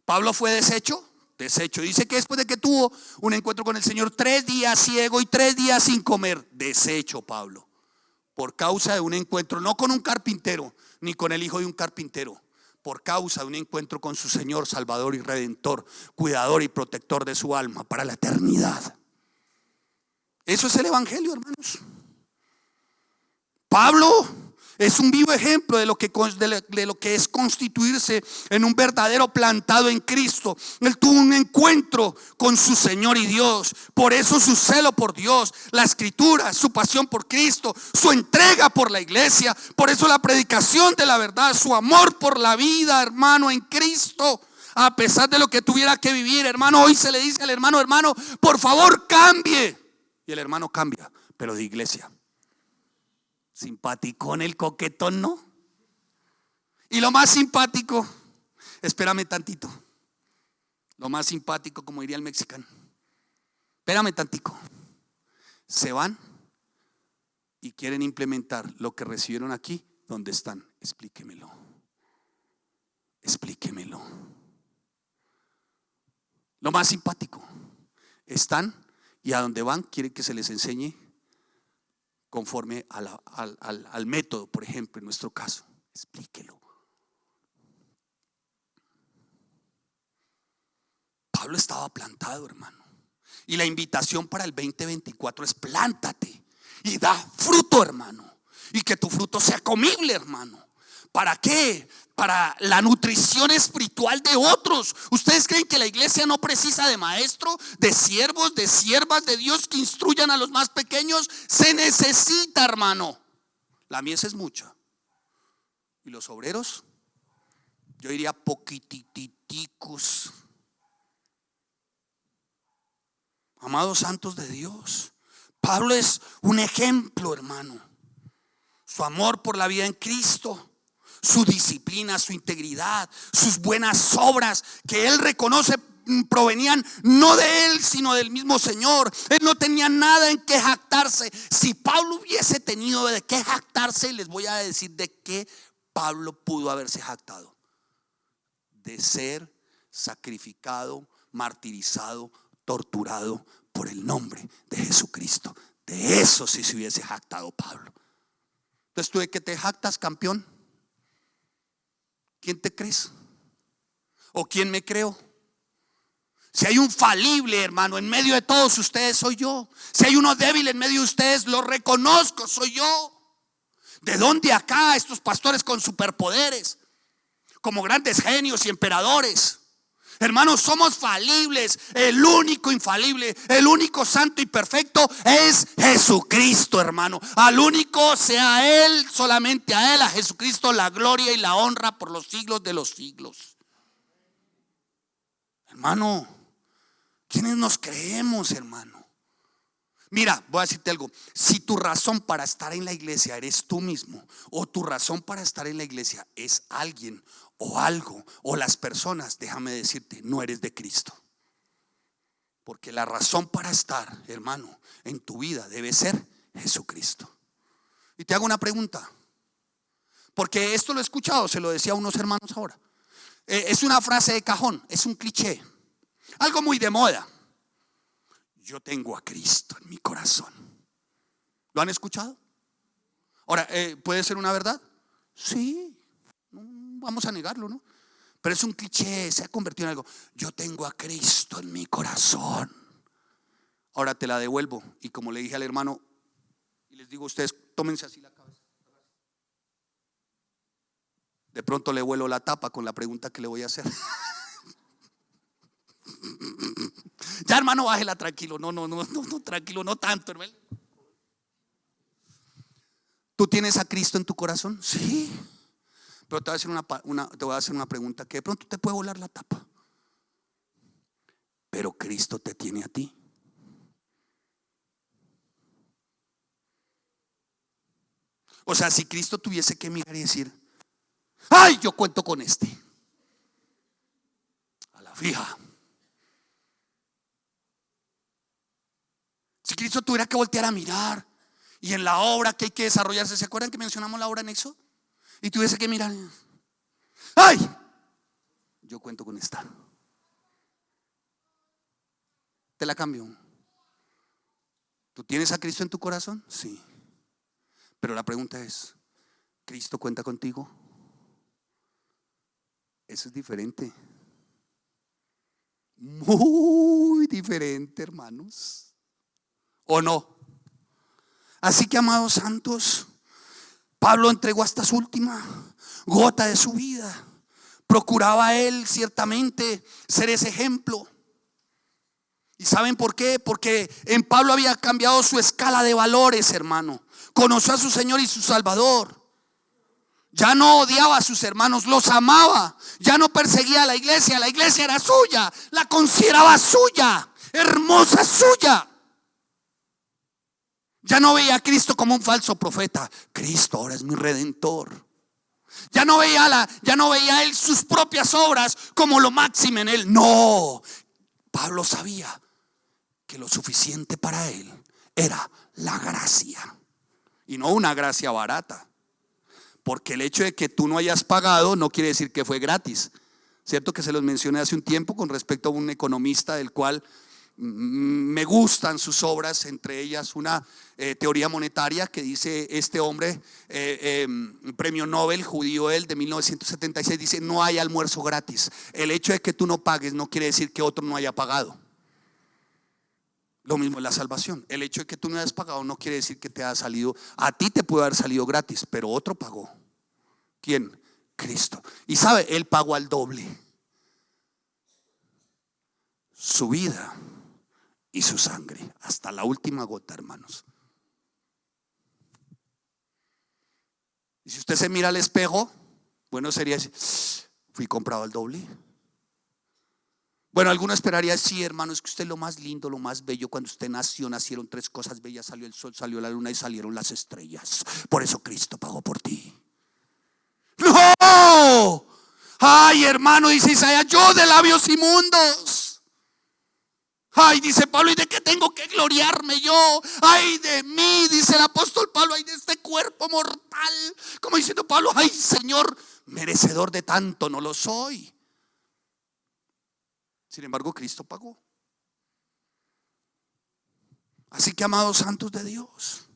[SPEAKER 1] Pablo fue deshecho. Dice que después de que tuvo un encuentro con el Señor, 3 días ciego y 3 días sin comer, deshecho Pablo, por causa de un encuentro, no con un carpintero, ni con el hijo de un carpintero, por causa de un encuentro con su Señor, Salvador y Redentor, cuidador y protector de su alma para la eternidad. Eso es el evangelio, hermanos. Pablo es un vivo ejemplo de lo que es constituirse en un verdadero plantado en Cristo. Él tuvo un encuentro con su Señor y Dios. Por eso su celo por Dios, la escritura, su pasión por Cristo, su entrega por la iglesia. Por eso la predicación de la verdad, su amor por la vida, hermano, en Cristo. A pesar de lo que tuviera que vivir, hermano, hoy se le dice al hermano, hermano, por favor cambie. Y el hermano cambia, pero de iglesia. Simpaticón el coquetón, ¿no? Y lo más simpático, espérame tantito. Lo más simpático, como diría el mexicano, espérame tantito. Se van y quieren implementar lo que recibieron aquí donde están. Explíquemelo. Explíquemelo. Lo más simpático, están y a donde van quieren que se les enseñe conforme al método, por ejemplo, en nuestro caso. Explíquelo. Pablo estaba plantado, hermano. Y la invitación para el 2024 es: plántate y da fruto, hermano. Y que tu fruto sea comible, hermano. ¿Para qué? Para la nutrición espiritual de otros. ¿Ustedes creen que la iglesia no precisa de maestro, de siervos, de siervas de Dios que instruyan a los más pequeños? Se necesita, hermano. La mies es mucha. Y los obreros, yo diría poquititicos. Amados santos de Dios, Pablo es un ejemplo, hermano. Su amor por la vida en Cristo, su disciplina, su integridad, sus buenas obras que él reconoce provenían no de él, sino del mismo Señor. Él no tenía nada en que jactarse. Si Pablo hubiese tenido de qué jactarse, les voy a decir de qué Pablo pudo haberse jactado: de ser sacrificado, martirizado, torturado por el nombre de Jesucristo. De eso sí se hubiese jactado Pablo. Entonces, ¿tú de qué te jactas, campeón? ¿Quién te crees? ¿O quién me creo? Si hay un falible, hermano, en medio de todos ustedes, soy yo. Si hay uno débil en medio de ustedes, lo reconozco, soy yo. ¿De dónde acá estos pastores con superpoderes, como grandes genios y emperadores? Hermanos, somos falibles. El único infalible, el único santo y perfecto es Jesucristo, hermano. Al único, sea Él, solamente a Él, a Jesucristo, la gloria y la honra por los siglos de los siglos. Hermano, ¿quiénes nos creemos, hermano? Mira, voy a decirte algo. Si tu razón para estar en la iglesia eres tú mismo, o tu razón para estar en la iglesia es alguien o algo o las personas, déjame decirte, no eres de Cristo. Porque la razón para estar, hermano, en tu vida debe ser Jesucristo. Y te hago una pregunta, porque esto lo he escuchado, se lo decía a unos hermanos ahora. Es una frase de cajón, es un cliché, algo muy de moda. Yo tengo a Cristo en mi corazón. ¿Lo han escuchado? Ahora, ¿puede ser una verdad? Sí, no vamos a negarlo, ¿no? Pero es un cliché, se ha convertido en algo. Yo tengo a Cristo en mi corazón. Ahora te la devuelvo. Y como le dije al hermano, y les digo a ustedes, tómense así la cabeza. De pronto le vuelo la tapa con la pregunta que le voy a hacer. Ya, hermano, bájela, tranquilo. No, tranquilo, no tanto, hermano. ¿Tú tienes a Cristo en tu corazón? Sí. Pero te voy a hacer una pregunta que de pronto te puede volar la tapa. Pero Cristo te tiene a ti. O sea, si Cristo tuviese que mirar y decir: ay, yo cuento con este, a la fija. Si Cristo tuviera que voltear a mirar y en la obra que hay que desarrollarse, ¿se acuerdan que mencionamos la obra en Éxodo? Y tuviese que mirar: ay, yo cuento con esta. Te la cambio. ¿Tú tienes a Cristo en tu corazón? Sí. Pero la pregunta es: ¿Cristo cuenta contigo? Eso es diferente. Muy diferente, hermanos. ¿O no? Así que, amados santos, Pablo entregó hasta su última gota de su vida. Procuraba él ciertamente ser ese ejemplo. ¿Y saben por qué? Porque en Pablo había cambiado su escala de valores, hermano. Conoció a su Señor y su Salvador. Ya no odiaba a sus hermanos, los amaba. Ya no perseguía a la iglesia era suya, la consideraba suya, hermosa, suya. Ya no veía a Cristo como un falso profeta. Cristo ahora es mi redentor. Ya no veía él sus propias obras como lo máximo en él. No, Pablo sabía que lo suficiente para él era la gracia, y no una gracia barata. Porque el hecho de que tú no hayas pagado no quiere decir que fue gratis. Cierto que se los mencioné hace un tiempo con respecto a un economista del cual me gustan sus obras, entre ellas una teoría monetaria que dice este hombre, premio Nobel, judío él, de 1976, dice: no hay almuerzo gratis. El hecho de que tú no pagues no quiere decir que otro no haya pagado. Lo mismo es la salvación. El hecho de que tú no hayas pagado no quiere decir que te haya salido, a ti te puede haber salido gratis, pero otro pagó. ¿Quién? Cristo. Y sabe, él pagó al doble. Su vida y su sangre, hasta la última gota, hermanos. Y si usted se mira al espejo, bueno, sería así: fui comprado al doble. Bueno, alguno esperaría: sí, hermano, es que usted es lo más lindo, lo más bello. Cuando usted nació, nacieron tres cosas bellas: salió el sol, salió la luna y salieron las estrellas. Por eso Cristo pagó por ti. ¡No! Ay, hermano, dice Isaías: yo de labios inmundos. Ay, dice Pablo: ¿y de qué tengo que gloriarme yo? Ay de mí, dice el apóstol Pablo, ay de este cuerpo mortal. Como diciendo Pablo: ay, Señor, merecedor de tanto no lo soy. Sin embargo, Cristo pagó. Así que, amados santos de Dios,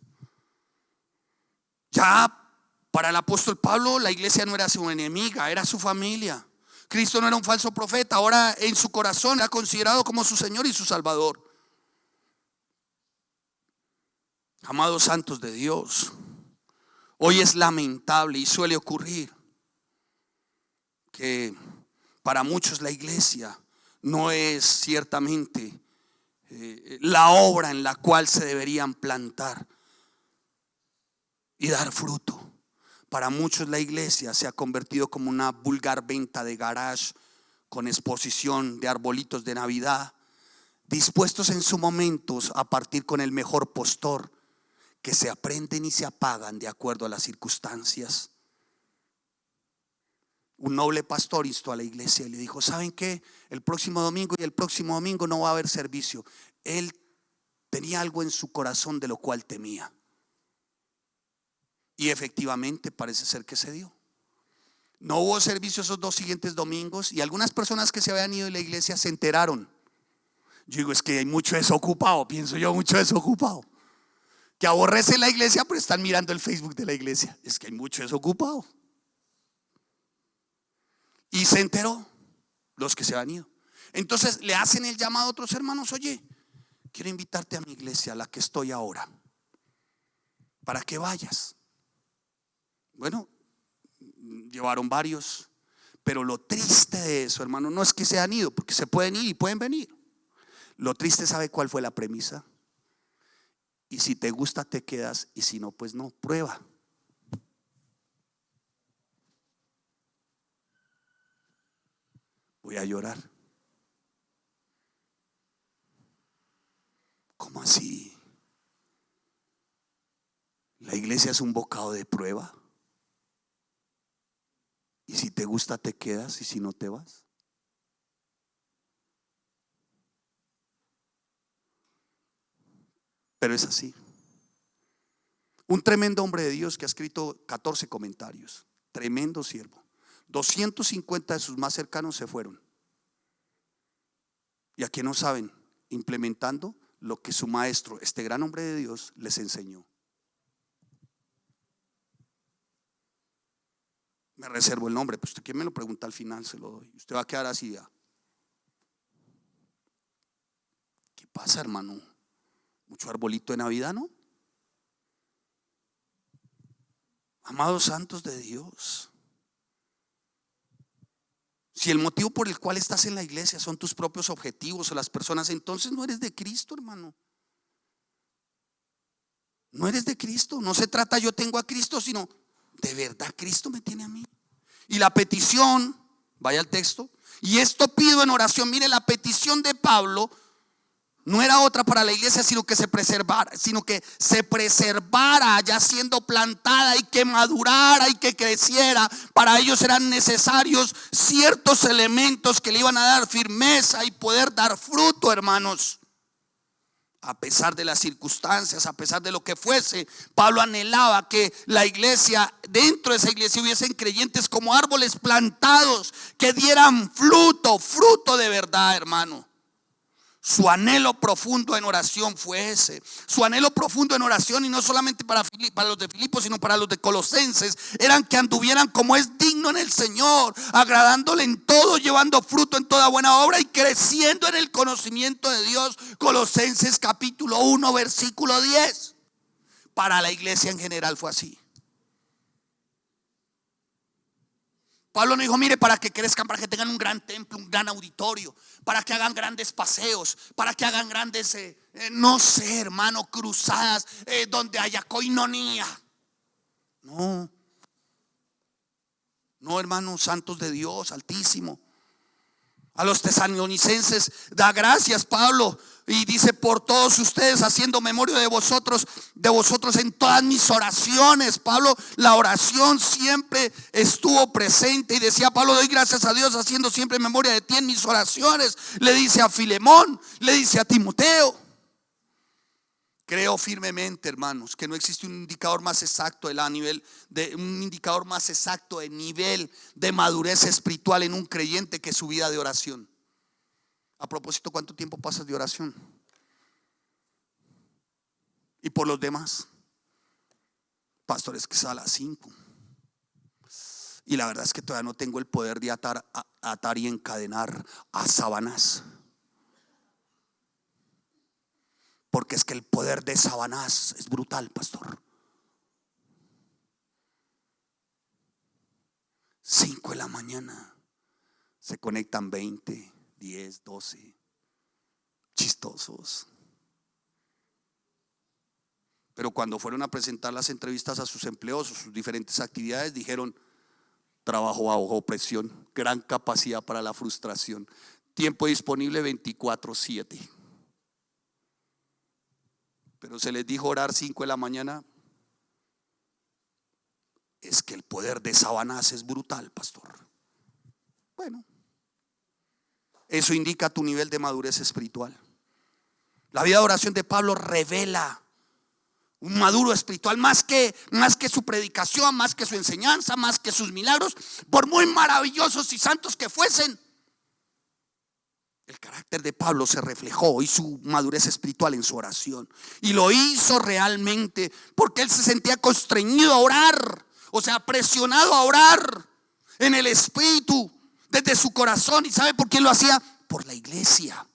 [SPEAKER 1] ya para el apóstol Pablo la iglesia no era su enemiga, era su familia. Cristo no era un falso profeta, ahora en su corazón era considerado como su Señor y su Salvador. Amados santos de Dios, hoy es lamentable y suele ocurrir que para muchos la iglesia no es ciertamente la obra en la cual se deberían plantar y dar fruto. Para muchos la iglesia se ha convertido como una vulgar venta de garage con exposición de arbolitos de Navidad, dispuestos en sus momentos a partir con el mejor postor, que se aprenden y se apagan de acuerdo a las circunstancias. Un noble pastor instó a la iglesia y le dijo: ¿saben qué? El próximo domingo y el próximo domingo no va a haber servicio. Él tenía algo en su corazón de lo cual temía. Y efectivamente parece ser que se dio. No hubo servicio esos dos siguientes domingos y algunas personas que se habían ido de la iglesia se enteraron. Yo digo: es que hay mucho desocupado, pienso yo, mucho desocupado, que aborrecen la iglesia pero están mirando el Facebook de la iglesia. Es que hay mucho desocupado. Y se enteró los que se habían ido. Entonces le hacen el llamado a otros hermanos: oye, quiero invitarte a mi iglesia, a la que estoy ahora, para que vayas. Bueno, llevaron varios, pero lo triste de eso, hermano, no es que se han ido, porque se pueden ir y pueden venir. Lo triste, ¿sabe cuál fue la premisa? Y si te gusta te quedas, y si no, pues no, prueba. Voy a llorar. ¿Cómo así? La iglesia es un bocado de prueba. Y si te gusta te quedas, y si no te vas. Pero es así. Un tremendo hombre de Dios que ha escrito 14 comentarios. Tremendo siervo. 250 de sus más cercanos se fueron. Y aquí no saben, implementando lo que su maestro, este gran hombre de Dios, les enseñó. Me reservo el nombre, pues usted quien me lo pregunta al final se lo doy. Usted va a quedar así. ¿Qué pasa, hermano? Mucho arbolito de Navidad, ¿no? Amados santos de Dios, si el motivo por el cual estás en la iglesia son tus propios objetivos o las personas, entonces no eres de Cristo, hermano. No eres de Cristo. No se trata yo tengo a Cristo, sino de verdad Cristo me tiene a mí. Y la petición, vaya al texto, y esto pido en oración. Mire, la petición de Pablo no era otra para la iglesia, sino que se preservara ya siendo plantada, y que madurara y que creciera. Para ellos eran necesarios ciertos elementos que le iban a dar firmeza y poder dar fruto, hermanos. A pesar de las circunstancias, a pesar de lo que fuese, Pablo anhelaba que la iglesia, dentro de esa iglesia hubiesen creyentes como árboles plantados que dieran fruto de verdad, hermano. Su anhelo profundo en oración fue ese. Su anhelo profundo en oración, y no solamente para los de Filipos, sino para los de Colosenses, eran que anduvieran como es digno en el Señor, agradándole en todo, llevando fruto en toda buena obra y creciendo en el conocimiento de Dios. Colosenses capítulo 1 versículo 10. Para la iglesia en general fue así. Pablo no dijo, mire, para que crezcan, para que tengan un gran templo, un gran auditorio, para que hagan grandes paseos, para que hagan grandes, no sé, hermano, cruzadas donde haya coinonía. No, hermanos santos de Dios Altísimo. A los tesalonicenses da gracias Pablo y dice: por todos ustedes, haciendo memoria de vosotros en todas mis oraciones. Pablo, la oración siempre estuvo presente, y decía Pablo: doy gracias a Dios haciendo siempre memoria de ti en mis oraciones. Le dice a Filemón, le dice a Timoteo. Creo firmemente, hermanos, que no existe un indicador más exacto de nivel de madurez espiritual en un creyente que su vida de oración. A propósito, ¿cuánto tiempo pasas de oración? Y por los demás, pastores, que es a las 5. Y la verdad es que todavía no tengo el poder de atar y encadenar a Sabanás. Porque es que el poder de Sabanás es brutal, pastor. 5 de la mañana se conectan 20, 10, 12 chistosos. Pero cuando fueron a presentar las entrevistas a sus empleos o sus diferentes actividades, dijeron: trabajo bajo presión, gran capacidad para la frustración, tiempo disponible 24/7. Pero se les dijo orar 5 de la mañana. Es que el poder de Sabanás es brutal, pastor. Bueno, eso indica tu nivel de madurez espiritual. La vida de oración de Pablo revela un maduro espiritual, más que su predicación, más que su enseñanza, más que sus milagros, por muy maravillosos y santos que fuesen. El carácter de Pablo se reflejó, y su madurez espiritual, en su oración. Y lo hizo realmente porque él se sentía constreñido a orar, o sea, presionado a orar en el espíritu, desde su corazón. ¿Y sabe por qué lo hacía? Por la iglesia.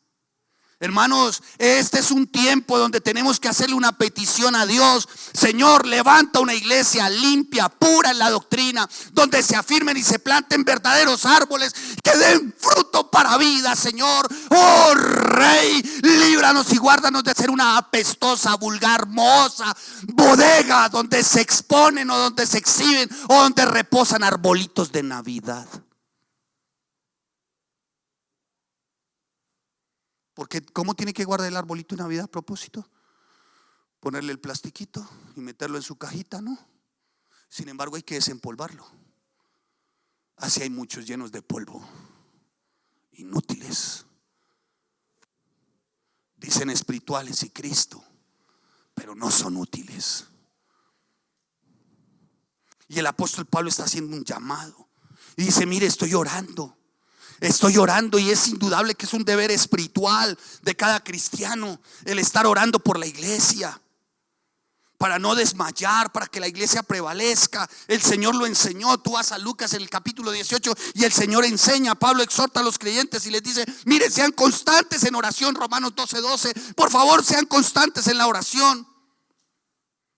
[SPEAKER 1] Hermanos, este es un tiempo donde tenemos que hacerle una petición a Dios. Señor, levanta una iglesia limpia, pura en la doctrina, donde se afirmen y se planten verdaderos árboles que den fruto para vida, Señor. Oh Rey, líbranos y guárdanos de ser una apestosa, vulgar, mohosa bodega donde se exponen, o donde se exhiben, o donde reposan arbolitos de Navidad. Porque ¿cómo tiene que guardar el arbolito de Navidad a propósito? ponerle el plastiquito y meterlo en su cajita, ¿no? Sin embargo, hay que desempolvarlo. Así hay muchos llenos de polvo, inútiles. Dicen espirituales y Cristo, pero no son útiles. Y el apóstol Pablo está haciendo un llamado y dice: mire, estoy orando y es indudable que es un deber espiritual de cada cristiano el estar orando por la iglesia, para no desmayar, para que la iglesia prevalezca. El Señor lo enseñó. Tú vas a Lucas en el capítulo 18 y el Señor enseña. Pablo exhorta a los creyentes y les dice: mire, sean constantes en oración. Romanos 12:12. Por favor, sean constantes en la oración.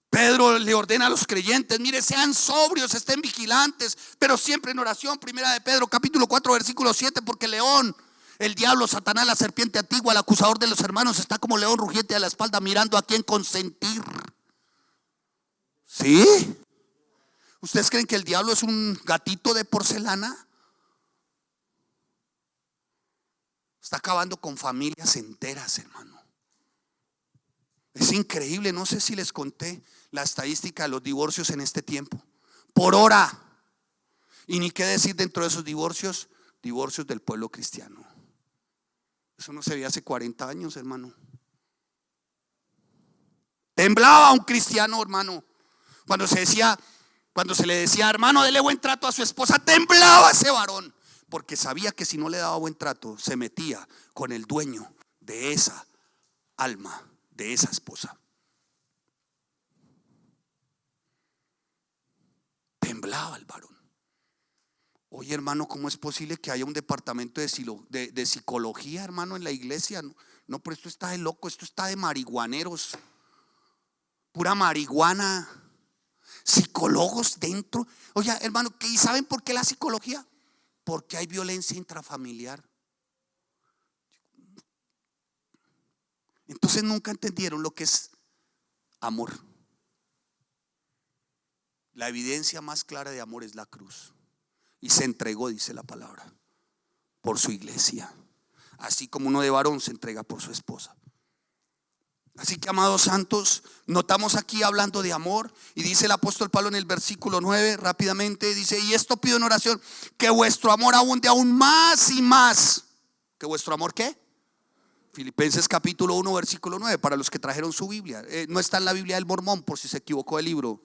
[SPEAKER 1] Pedro le ordena a los creyentes: mire, sean sobrios, estén vigilantes, pero siempre en oración. Primera de Pedro capítulo 4 versículo 7. Porque el diablo, Satanás, la serpiente antigua, el acusador de los hermanos, está como león rugiente a la espalda, mirando a quién consentir. ¿Sí? ¿Ustedes creen que el diablo es un gatito de porcelana? Está acabando con familias enteras, hermano. Es increíble. No sé si les conté la estadística de los divorcios en este tiempo, por hora. Y ni qué decir dentro de esos divorcios del pueblo cristiano. Eso no se veía hace 40 años, hermano. Temblaba un cristiano, hermano, cuando se le decía: hermano, dele buen trato a su esposa. Temblaba ese varón, porque sabía que si no le daba buen trato, se metía con el dueño de esa alma, de esa esposa. Temblaba el varón. Oye, hermano, ¿cómo es posible que haya un departamento de psicología, hermano, en la iglesia? No, pero esto está de loco, esto está de marihuaneros, pura marihuana. Psicólogos dentro. Oye, hermano, ¿y saben por qué la psicología? Porque hay violencia intrafamiliar. Entonces nunca entendieron lo que es amor. La evidencia más clara de amor es la cruz. Y se entregó, dice la palabra, por su iglesia, así como uno de varón se entrega por su esposa. Así que, amados santos, notamos aquí hablando de amor. Y dice el apóstol Pablo en el versículo 9, rápidamente, dice: y esto pido en oración, que vuestro amor abunde aún más y más. ¿Que vuestro amor qué? Filipenses capítulo 1 versículo 9. Para los que trajeron su Biblia, no está en la Biblia del Mormón, por si se equivocó el libro.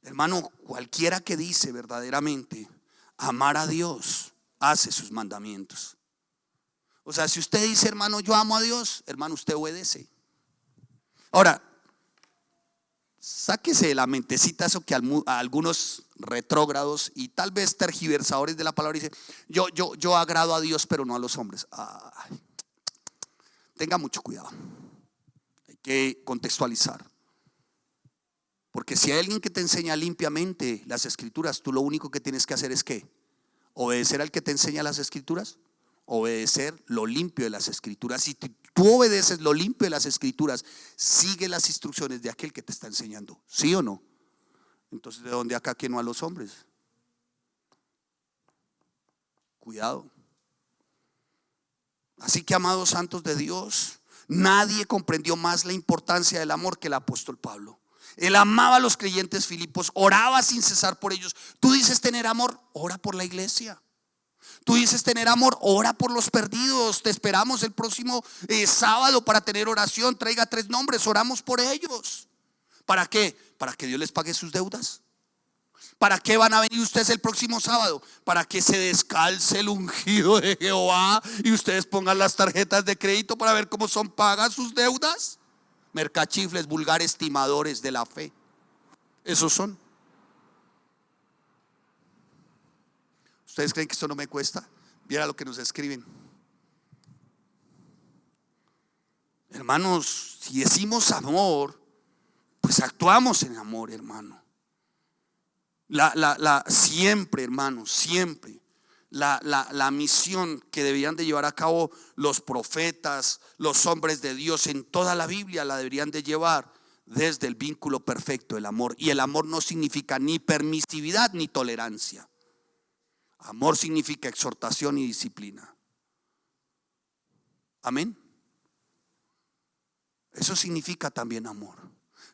[SPEAKER 1] Hermano, cualquiera que dice verdaderamente amar a Dios, hace sus mandamientos. O sea, si usted dice: hermano, yo amo a Dios, hermano, usted obedece. Ahora, sáquese de la mentecita eso que a algunos retrógrados y tal vez tergiversadores de la palabra dicen: yo agrado a Dios pero no a los hombres. Tenga mucho cuidado. Hay que contextualizar. Porque si hay alguien que te enseña limpiamente las escrituras, tú lo único que tienes que hacer es ¿qué? Obedecer al que te enseña las escrituras. Obedecer lo limpio de las escrituras. Si tú obedeces lo limpio de las escrituras, sigue las instrucciones de aquel que te está enseñando, ¿sí o no? Entonces, ¿de dónde acá que no a los hombres? Cuidado. Así que, amados santos de Dios, nadie comprendió más la importancia del amor que el apóstol Pablo. Él amaba a los creyentes filipos, oraba sin cesar por ellos. Tú dices tener amor, ora por la iglesia. Tú dices tener amor, ora por los perdidos. Te esperamos el próximo sábado para tener oración. Traiga 3 nombres, oramos por ellos. ¿Para qué? Para que Dios les pague sus deudas. ¿Para qué van a venir ustedes el próximo sábado? Para que se descalce el ungido de Jehová y ustedes pongan las tarjetas de crédito para ver cómo son pagas sus deudas. Mercachifles, vulgares timadores de la fe. Esos son. ¿Ustedes creen que esto no me cuesta? Mira lo que nos escriben. Hermanos, si decimos amor, pues actuamos en amor, hermano. Siempre, hermanos, siempre la misión que debían de llevar a cabo los profetas, los hombres de Dios en toda la Biblia, la deberían de llevar desde el vínculo perfecto, el amor. Y el amor no significa ni permisividad ni tolerancia. Amor significa exhortación y disciplina. Amén. Eso significa también amor.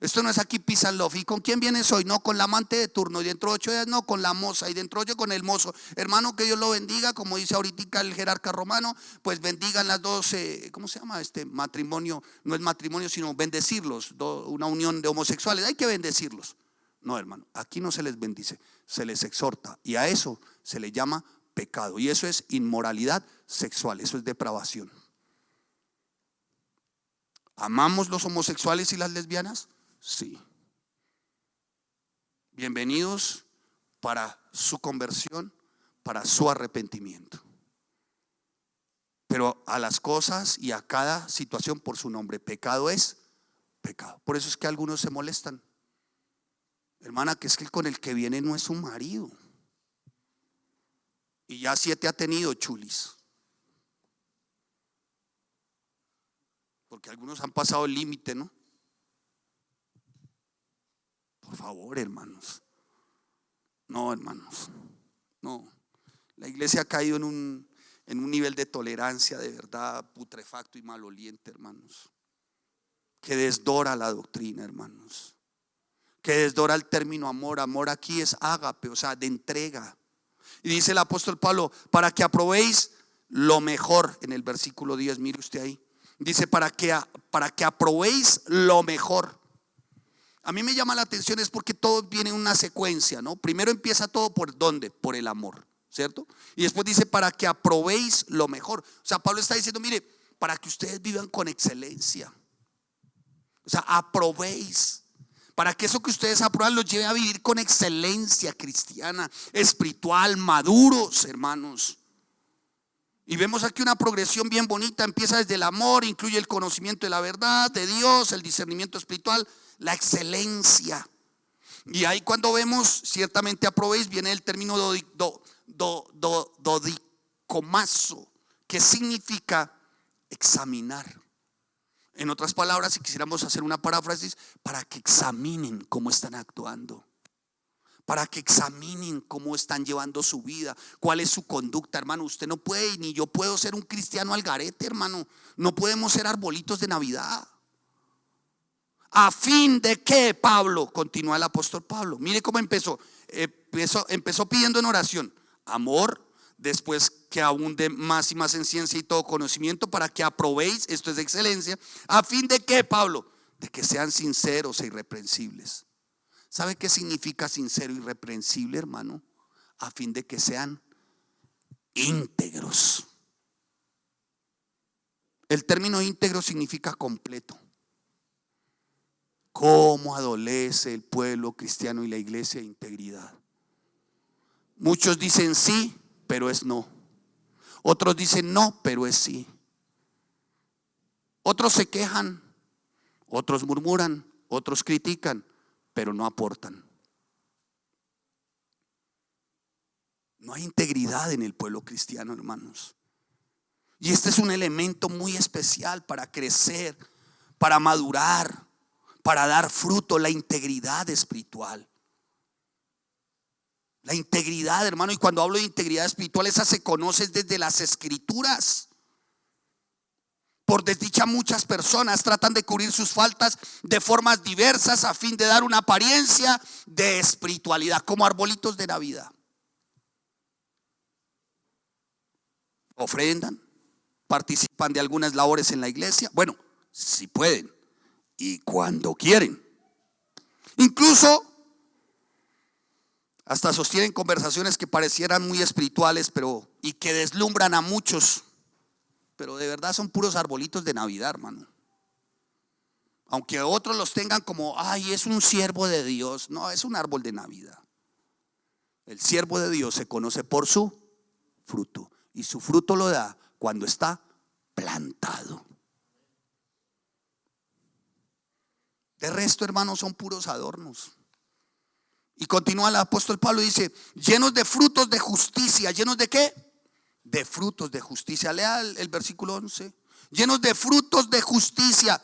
[SPEAKER 1] Esto no es aquí peace and love. ¿Y con quién vienes hoy? No, con la amante de turno. Y dentro de 8 días no, con la moza. Y dentro de 8 con el mozo. Hermano, que Dios lo bendiga. Como dice ahorita el jerarca romano, pues bendigan las dos, ¿cómo se llama? Matrimonio. No es matrimonio, sino bendecirlos. Una unión de homosexuales. Hay que bendecirlos. No, hermano, aquí no se les bendice, se les exhorta. Y a eso se le llama pecado. Y eso es inmoralidad sexual. Eso es depravación. ¿Amamos los homosexuales y las lesbianas? Sí. Bienvenidos para su conversión, para su arrepentimiento. Pero a las cosas y a cada situación por su nombre. Pecado es pecado. Por eso es que algunos se molestan. Hermana, que es que con el que viene no es su marido. Y ya 7 ha tenido, chulis. Porque algunos han pasado el límite, ¿no? Por favor, hermanos. No, hermanos. No. La iglesia ha caído en un nivel de tolerancia de verdad putrefacto y maloliente, hermanos. Que desdora la doctrina, hermanos. Que desdora el término amor. Amor aquí es ágape, o sea, de entrega. Y dice el apóstol Pablo, para que aprobéis lo mejor. En el versículo 10, mire usted ahí. Dice, para que aprobéis lo mejor. A mí me llama la atención es porque todo viene en una secuencia, ¿no? Primero empieza todo por ¿dónde? Por el amor, ¿cierto? Y después dice para que aprobéis lo mejor. O sea, Pablo está diciendo, mire, para que ustedes vivan con excelencia. O sea, aprobéis. Para que eso que ustedes aprueban los lleve a vivir con excelencia cristiana, espiritual, maduros, hermanos. Y vemos aquí una progresión bien bonita. Empieza desde el amor, incluye el conocimiento de la verdad, de Dios, el discernimiento espiritual, la excelencia. Y ahí cuando vemos, ciertamente aprobéis, viene el término dodicomazo, que significa examinar. En otras palabras, si quisiéramos hacer una paráfrasis, para que examinen cómo están actuando. Para que examinen cómo están llevando su vida, cuál es su conducta, hermano. Usted no puede, ni yo puedo ser un cristiano al garete, hermano. No podemos ser arbolitos de Navidad. ¿A fin de qué, Pablo? Continúa el apóstol Pablo. Mire cómo empezó pidiendo en oración amor, después que abunde más y más en ciencia y todo conocimiento, para que aprobéis, esto es de excelencia. ¿A fin de qué, Pablo? De que sean sinceros e irreprensibles. ¿Sabe qué significa sincero e irreprensible, hermano? A fin de que sean íntegros. El término íntegro significa completo. ¿Cómo adolece el pueblo cristiano y la iglesia de integridad? Muchos dicen sí, pero es no. Otros dicen no, pero es sí. Otros se quejan, otros murmuran, otros critican, pero no aportan. No hay integridad en el pueblo cristiano, hermanos. Y este es un elemento muy especial para crecer, para madurar, para dar fruto, la integridad espiritual. La integridad, hermano, y cuando hablo de integridad espiritual, esa se conoce desde las escrituras. Por desdicha, muchas personas tratan de cubrir sus faltas de formas diversas a fin de dar una apariencia de espiritualidad, como arbolitos de Navidad. Ofrendan, participan de algunas labores en la iglesia. Bueno, si pueden y cuando quieren. Incluso hasta sostienen conversaciones que parecieran muy espirituales, y que deslumbran a muchos. Pero de verdad son puros arbolitos de Navidad, hermano. Aunque otros los tengan como, ay, es un siervo de Dios. No, es un árbol de Navidad. El siervo de Dios se conoce por su fruto. Y su fruto lo da cuando está plantado. De resto, hermanos, son puros adornos. Y continúa el apóstol Pablo y dice, llenos de frutos de justicia. ¿Llenos de qué? De frutos de justicia. Lea el versículo 11. Llenos de frutos de justicia.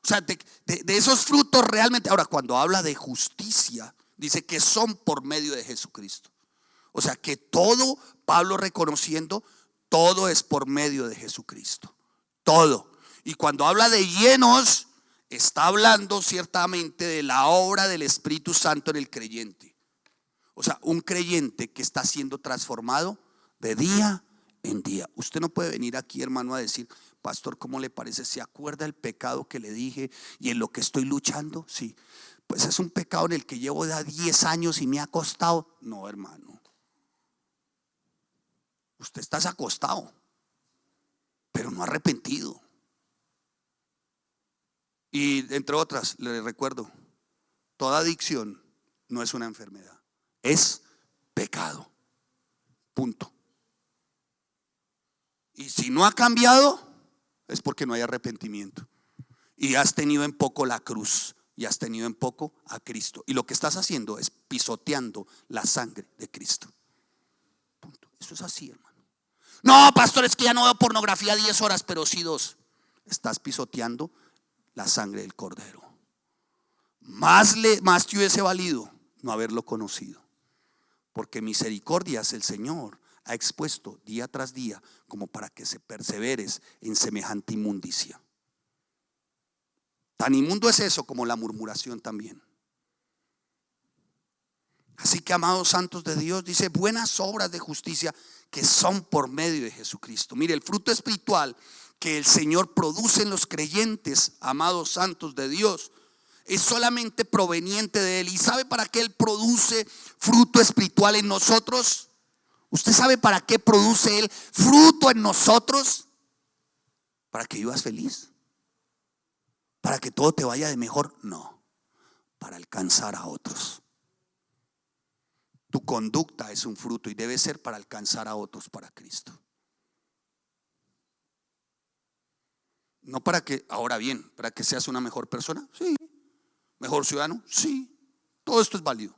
[SPEAKER 1] O sea, de esos frutos realmente. Ahora, cuando habla de justicia, dice que son por medio de Jesucristo. O sea, que todo, Pablo reconociendo, todo es por medio de Jesucristo. Todo. Y cuando habla de llenos, está hablando ciertamente de la obra del Espíritu Santo en el creyente. O sea, un creyente que está siendo transformado de día en día. Usted no puede venir aquí, hermano, a decir: pastor, ¿cómo le parece? ¿Se acuerda el pecado que le dije y en lo que estoy luchando? Sí, pues es un pecado en el que llevo ya 10 años y me ha costado. No, hermano, usted está acostado, pero no arrepentido. Y entre otras, le recuerdo, toda adicción no es una enfermedad, es pecado. Punto. Y si no ha cambiado, es porque no hay arrepentimiento. Y has tenido en poco la cruz, y has tenido en poco a Cristo. Y lo que estás haciendo es pisoteando la sangre de Cristo. Punto. Eso es así, hermano. No, pastor, es que ya no veo pornografía 10 horas, pero sí 2. Estás pisoteando la sangre del Cordero. Más te hubiese valido no haberlo conocido, porque misericordias el Señor ha expuesto día tras día, como para que se perseveres en semejante inmundicia. Tan inmundo es eso como la murmuración también. Así que, amados santos de Dios, dice: buenas obras de justicia que son por medio de Jesucristo. Mire, el fruto espiritual que el Señor produce en los creyentes, amados santos de Dios, es solamente proveniente de Él. ¿Y sabe para qué Él produce fruto espiritual en nosotros? ¿Usted sabe para qué produce Él fruto en nosotros? ¿Para que vivas feliz? ¿Para que todo te vaya de mejor? No, para alcanzar a otros. Tu conducta es un fruto y debe ser para alcanzar a otros para Cristo. No para que, ahora bien, para que seas una mejor persona, sí. Mejor ciudadano, sí. Todo esto es válido.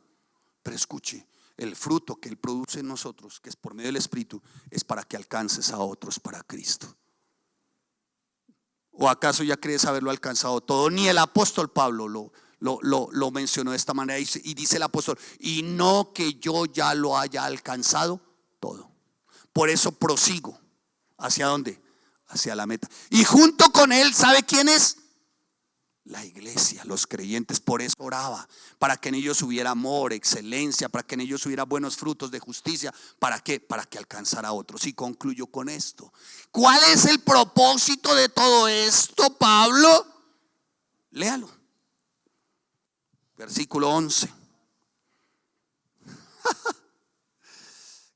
[SPEAKER 1] Pero escuche, el fruto que Él produce en nosotros, que es por medio del Espíritu, es para que alcances a otros para Cristo. ¿O acaso ya crees haberlo alcanzado todo? Ni el apóstol Pablo lo mencionó de esta manera. Y dice el apóstol: y no que yo ya lo haya alcanzado todo. Por eso prosigo. ¿Hacia dónde? Hacia la meta. Y junto con Él, ¿sabe quién es? La iglesia, los creyentes. Por eso oraba, para que en ellos hubiera amor, excelencia, para que en ellos hubiera buenos frutos de justicia. ¿Para qué? Para que alcanzara a otros. Y concluyo con esto. ¿Cuál es el propósito de todo esto, Pablo? Léalo. Versículo 11.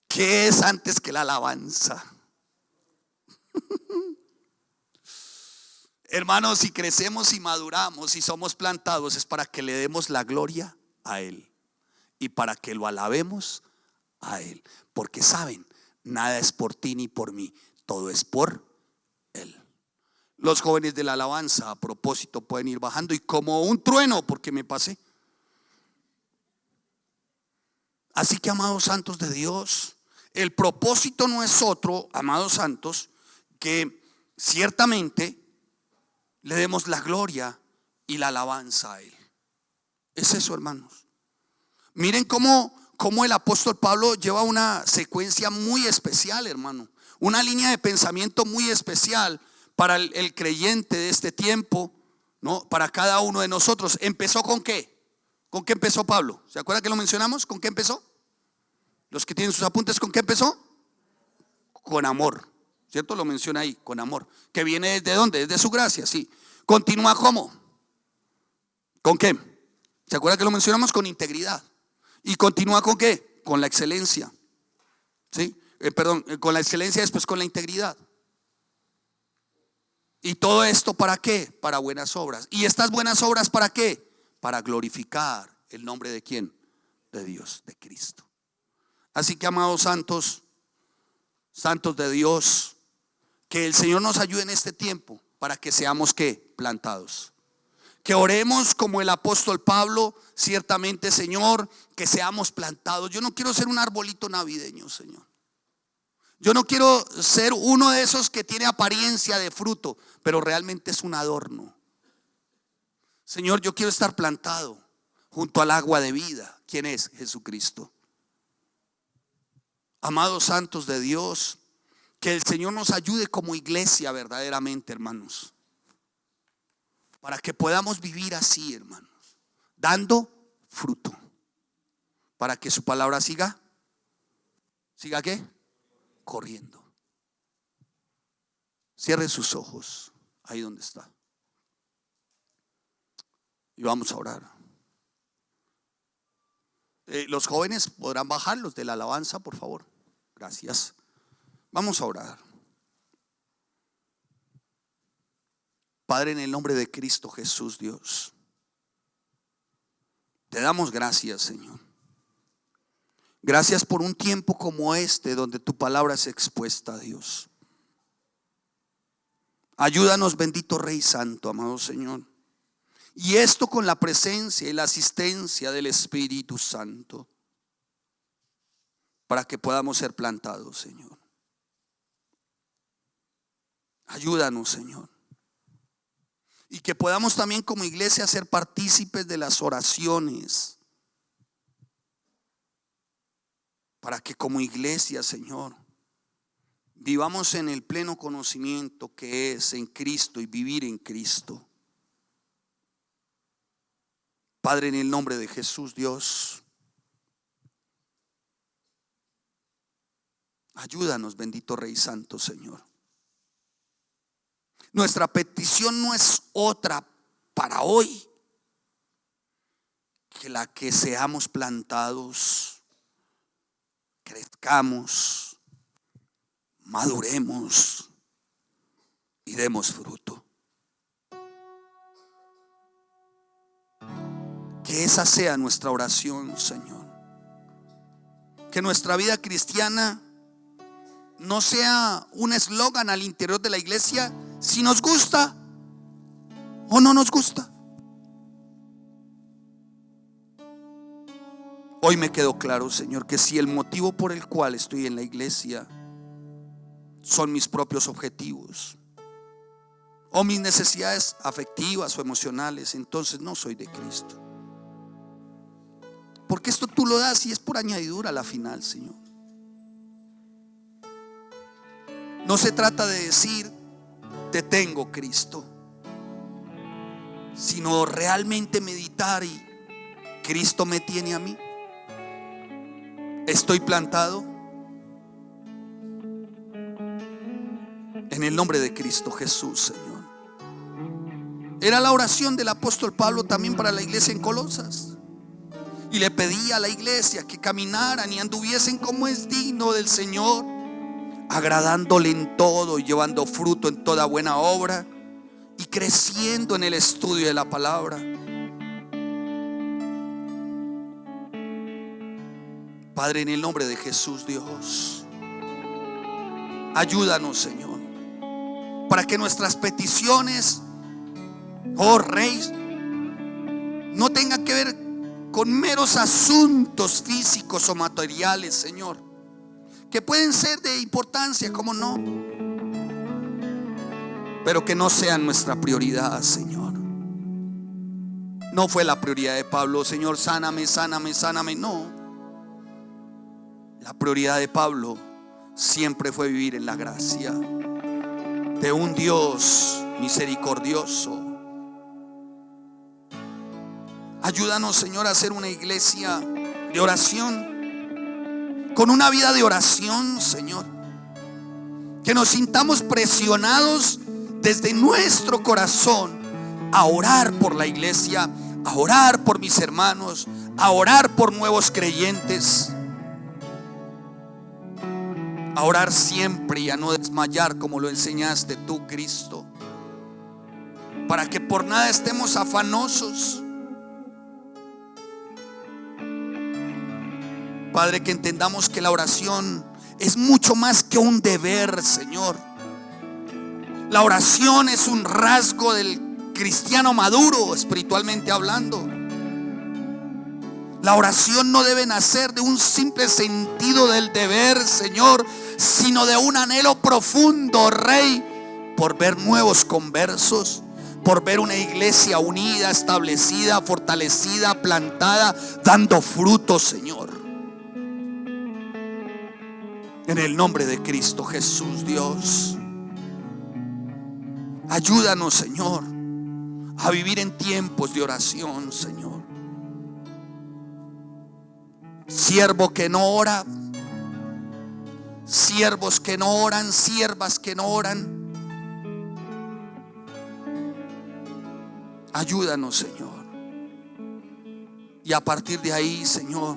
[SPEAKER 1] ¿Qué es antes que la alabanza? Hermanos, si crecemos y maduramos y somos plantados, es para que le demos la gloria a Él y para que lo alabemos a Él. Porque saben, nada es por ti ni por mí, todo es por Él. Los jóvenes de la alabanza, a propósito, pueden ir bajando y como un trueno, porque me pasé. Así que, amados santos de Dios, el propósito no es otro, amados santos, que ciertamente le demos la gloria y la alabanza a Él. Es eso, hermanos. Miren cómo el apóstol Pablo lleva una secuencia muy especial, hermano. Una línea de pensamiento muy especial para el creyente de este tiempo, ¿no? Para cada uno de nosotros. ¿Empezó con qué? ¿Con qué empezó Pablo? ¿Se acuerdan que lo mencionamos? ¿Con qué empezó? Los que tienen sus apuntes, ¿con qué empezó? Con amor. ¿Cierto? Lo menciona ahí, con amor. ¿Que viene desde dónde? Desde su gracia, sí. Continúa ¿cómo? ¿Con qué? ¿Se acuerda que lo mencionamos? Con integridad. ¿Y continúa con qué? Con la excelencia. ¿Sí? Con la excelencia, después con la integridad. ¿Y todo esto para qué? Para buenas obras. ¿Y estas buenas obras para qué? Para glorificar el nombre de ¿quién? De Dios, de Cristo. Así que, amados santos, santos de Dios, que el Señor nos ayude en este tiempo para que seamos ¿qué? Plantados. Que oremos como el apóstol Pablo, ciertamente, Señor, que seamos plantados. Yo no quiero ser un arbolito navideño, Señor. Yo no quiero ser uno de esos que tiene apariencia de fruto, pero realmente es un adorno. Señor, yo quiero estar plantado junto al agua de vida. ¿Quién es? Jesucristo. Amados santos de Dios, que el Señor nos ayude como iglesia verdaderamente, hermanos. para que podamos vivir así, hermanos, dando fruto, para que su palabra ¿siga qué? Corriendo. Cierre sus ojos ahí donde está y vamos a orar. Los jóvenes podrán bajar, los de la alabanza, por favor. Gracias. Vamos a orar. Padre, en el nombre de Cristo Jesús, Dios, te damos gracias, Señor. Gracias por un tiempo como este donde tu palabra es expuesta, Dios. Ayúdanos, bendito Rey Santo, amado Señor. Y esto con la presencia y la asistencia del Espíritu Santo, para que podamos ser plantados, Señor. Ayúdanos, Señor. Y que podamos también como iglesia ser partícipes de las oraciones, para que como iglesia, Señor, vivamos en el pleno conocimiento que es en Cristo y vivir en Cristo. Padre, en el nombre de Jesús, Dios, ayúdanos, bendito Rey Santo, Señor. Nuestra petición no es otra para hoy que la que seamos plantados, crezcamos, maduremos y demos fruto. Que esa sea nuestra oración, Señor. Que nuestra vida cristiana no sea un eslogan al interior de la iglesia, si nos gusta o no nos gusta. Hoy me quedó claro, Señor, que si el motivo por el cual estoy en la iglesia son mis propios objetivos o mis necesidades afectivas o emocionales, entonces no soy de Cristo. Porque esto tú lo das y es por añadidura a la final, Señor. No se trata de decir te tengo, Cristo, sino realmente meditar y Cristo me tiene a mí. Estoy plantado en el nombre de Cristo Jesús, Señor. Era la oración del apóstol Pablo también para la iglesia en Colosas. Y le pedía a la iglesia que caminaran y anduviesen como es digno del Señor, agradándole en todo y llevando fruto en toda buena obra y creciendo en el estudio de la palabra. Padre, en el nombre de Jesús, Dios, ayúdanos, Señor, para que nuestras peticiones, oh Rey, no tengan que ver con meros asuntos físicos o materiales, Señor, que pueden ser de importancia, como no, pero que no sean nuestra prioridad, Señor. No fue la prioridad de Pablo, Señor, sáname, sáname, sáname. No, la prioridad de Pablo siempre fue vivir en la gracia de un Dios misericordioso. Ayúdanos, Señor, a ser una iglesia de oración, con una vida de oración, Señor. Que nos sintamos presionados desde nuestro corazón a orar por la iglesia, a orar por mis hermanos, a orar por nuevos creyentes, a orar siempre y a no desmayar como lo enseñaste tú, Cristo, para que por nada estemos afanosos. Padre, que entendamos que la oración es mucho más que un deber, Señor. La oración es un rasgo del cristiano maduro, espiritualmente hablando. La oración no debe nacer de un simple sentido del deber, Señor, sino de un anhelo profundo, Rey, por ver nuevos conversos, por ver una iglesia unida, establecida, fortalecida, plantada, dando frutos, Señor. En el nombre de Cristo Jesús, Dios, ayúdanos, Señor, a vivir en tiempos de oración, Señor. Siervo que no ora, siervos que no oran, siervas que no oran. Ayúdanos, Señor. Y a partir de ahí, Señor,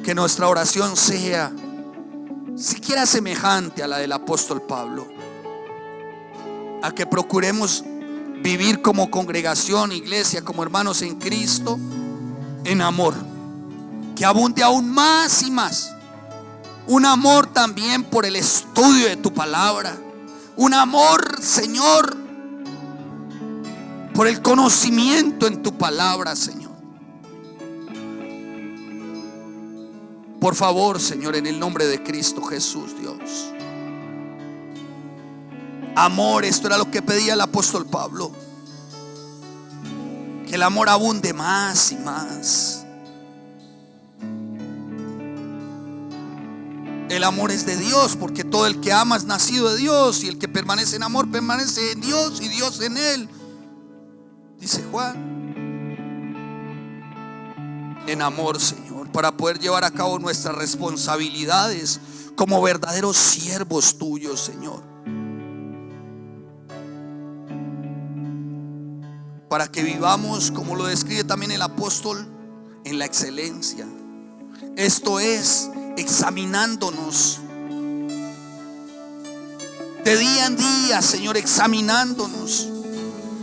[SPEAKER 1] que nuestra oración sea siquiera semejante a la del apóstol Pablo. A que procuremos vivir como congregación, iglesia, como hermanos en Cristo, en amor. Que abunde aún más y más. Un amor también por el estudio de tu palabra. Un amor, Señor, por el conocimiento en tu palabra, Señor. Por favor, Señor, en el nombre de Cristo Jesús, Dios. Amor, esto era lo que pedía el apóstol Pablo. Que el amor abunde más y más. El amor es de Dios, porque todo el que ama es nacido de Dios, y el que permanece en amor permanece en Dios y Dios en él, dice Juan. En amor, Señor, para poder llevar a cabo nuestras responsabilidades como verdaderos siervos tuyos, Señor. Para que vivamos, como lo describe también el apóstol, en la excelencia. Esto es, examinándonos de día en día, Señor, examinándonos.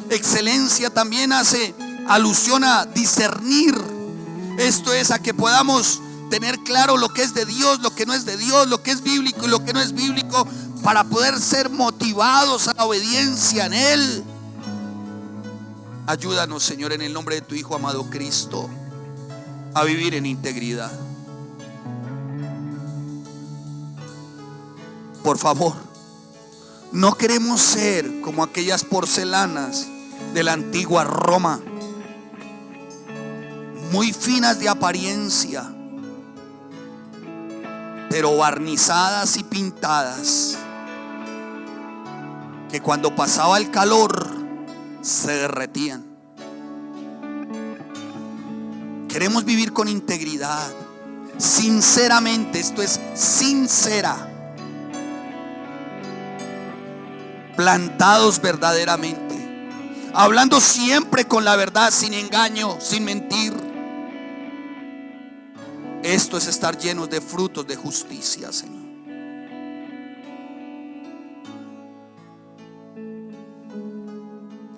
[SPEAKER 1] Excelencia también hace alusión a discernir. Esto es, a que podamos tener claro lo que es de Dios, lo que no es de Dios, lo que es bíblico y lo que no es bíblico, para poder ser motivados a la obediencia en Él. Ayúdanos, Señor, en el nombre de tu Hijo amado Cristo, a vivir en integridad. Por favor, no queremos ser como aquellas porcelanas de la antigua Roma, muy finas de apariencia, pero barnizadas y pintadas, que cuando pasaba el calor se derretían. Queremos vivir con integridad, sinceramente. Esto es sincera, plantados verdaderamente, hablando siempre con la verdad, sin engaño, sin mentir. Esto es estar llenos de frutos de justicia, Señor.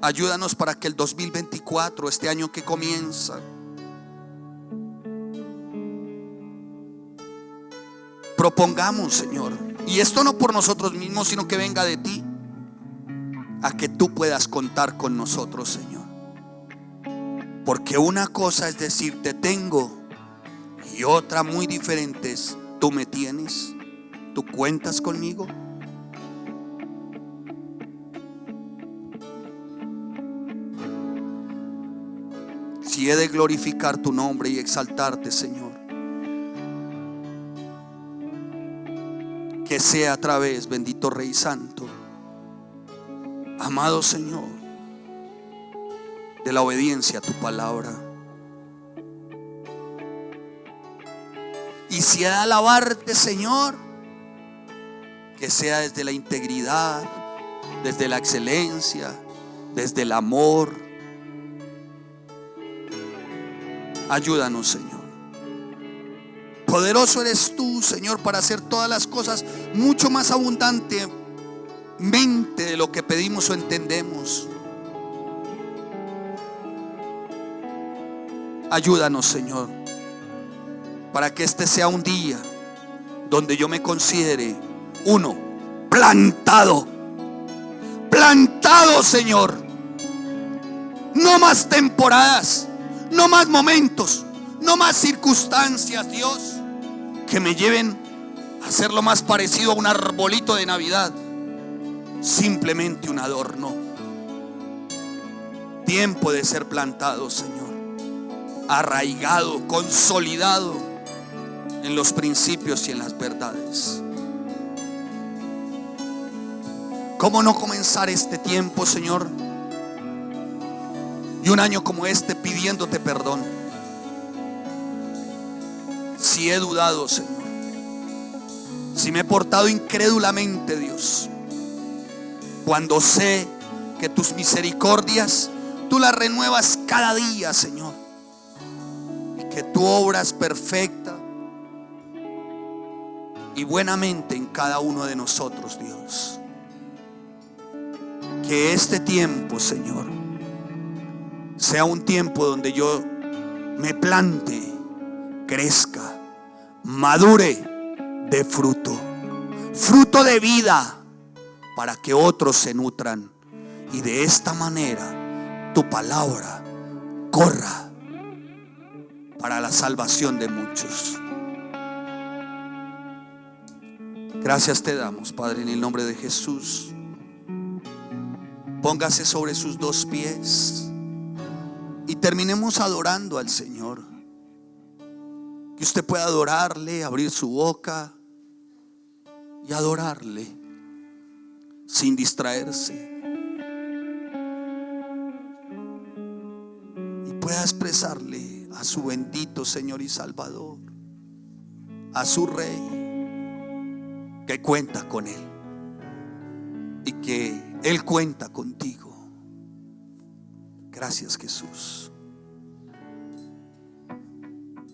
[SPEAKER 1] Ayúdanos para que el 2024, este año que comienza, propongamos, Señor, y esto no por nosotros mismos, sino que venga de ti, a que tú puedas contar con nosotros, Señor. Porque una cosa es decir te tengo, y otra muy diferente es tú me tienes, tú cuentas conmigo. Si he de glorificar tu nombre y exaltarte, Señor, que sea a través, bendito Rey Santo, amado Señor, de la obediencia a tu palabra. Y si he de alabarte, Señor, que sea desde la integridad, desde la excelencia, desde el amor. Ayúdanos, Señor. Poderoso eres tú, Señor, para hacer todas las cosas mucho más abundantemente de lo que pedimos o entendemos. Ayúdanos, Señor, para que este sea un día donde yo me considere uno plantado, Señor. No más temporadas, no más momentos, no más circunstancias, Dios, que me lleven a ser lo más parecido a un arbolito de Navidad, simplemente un adorno. Tiempo de ser plantado, Señor, arraigado, consolidado en los principios y en las verdades. ¿Cómo no comenzar este tiempo, Señor, y un año como este pidiéndote perdón. Si he dudado, Señor, si me he portado incrédulamente, Dios, cuando sé que tus misericordias tú las renuevas cada día, Señor, y que tú obras perfecta y buenamente en cada uno de nosotros, Dios. Que este tiempo, Señor, sea un tiempo donde yo me plante, crezca, madure, dé fruto, fruto de vida, para que otros se nutran y de esta manera tu palabra corra para la salvación de muchos. Gracias te damos, Padre, en el nombre de Jesús. Póngase sobre sus dos pies y terminemos adorando al Señor. Que usted pueda adorarle, abrir su boca y adorarle sin distraerse, y pueda expresarle a su bendito Señor y Salvador, a su Rey, que cuenta con Él y que Él cuenta contigo. Gracias, Jesús.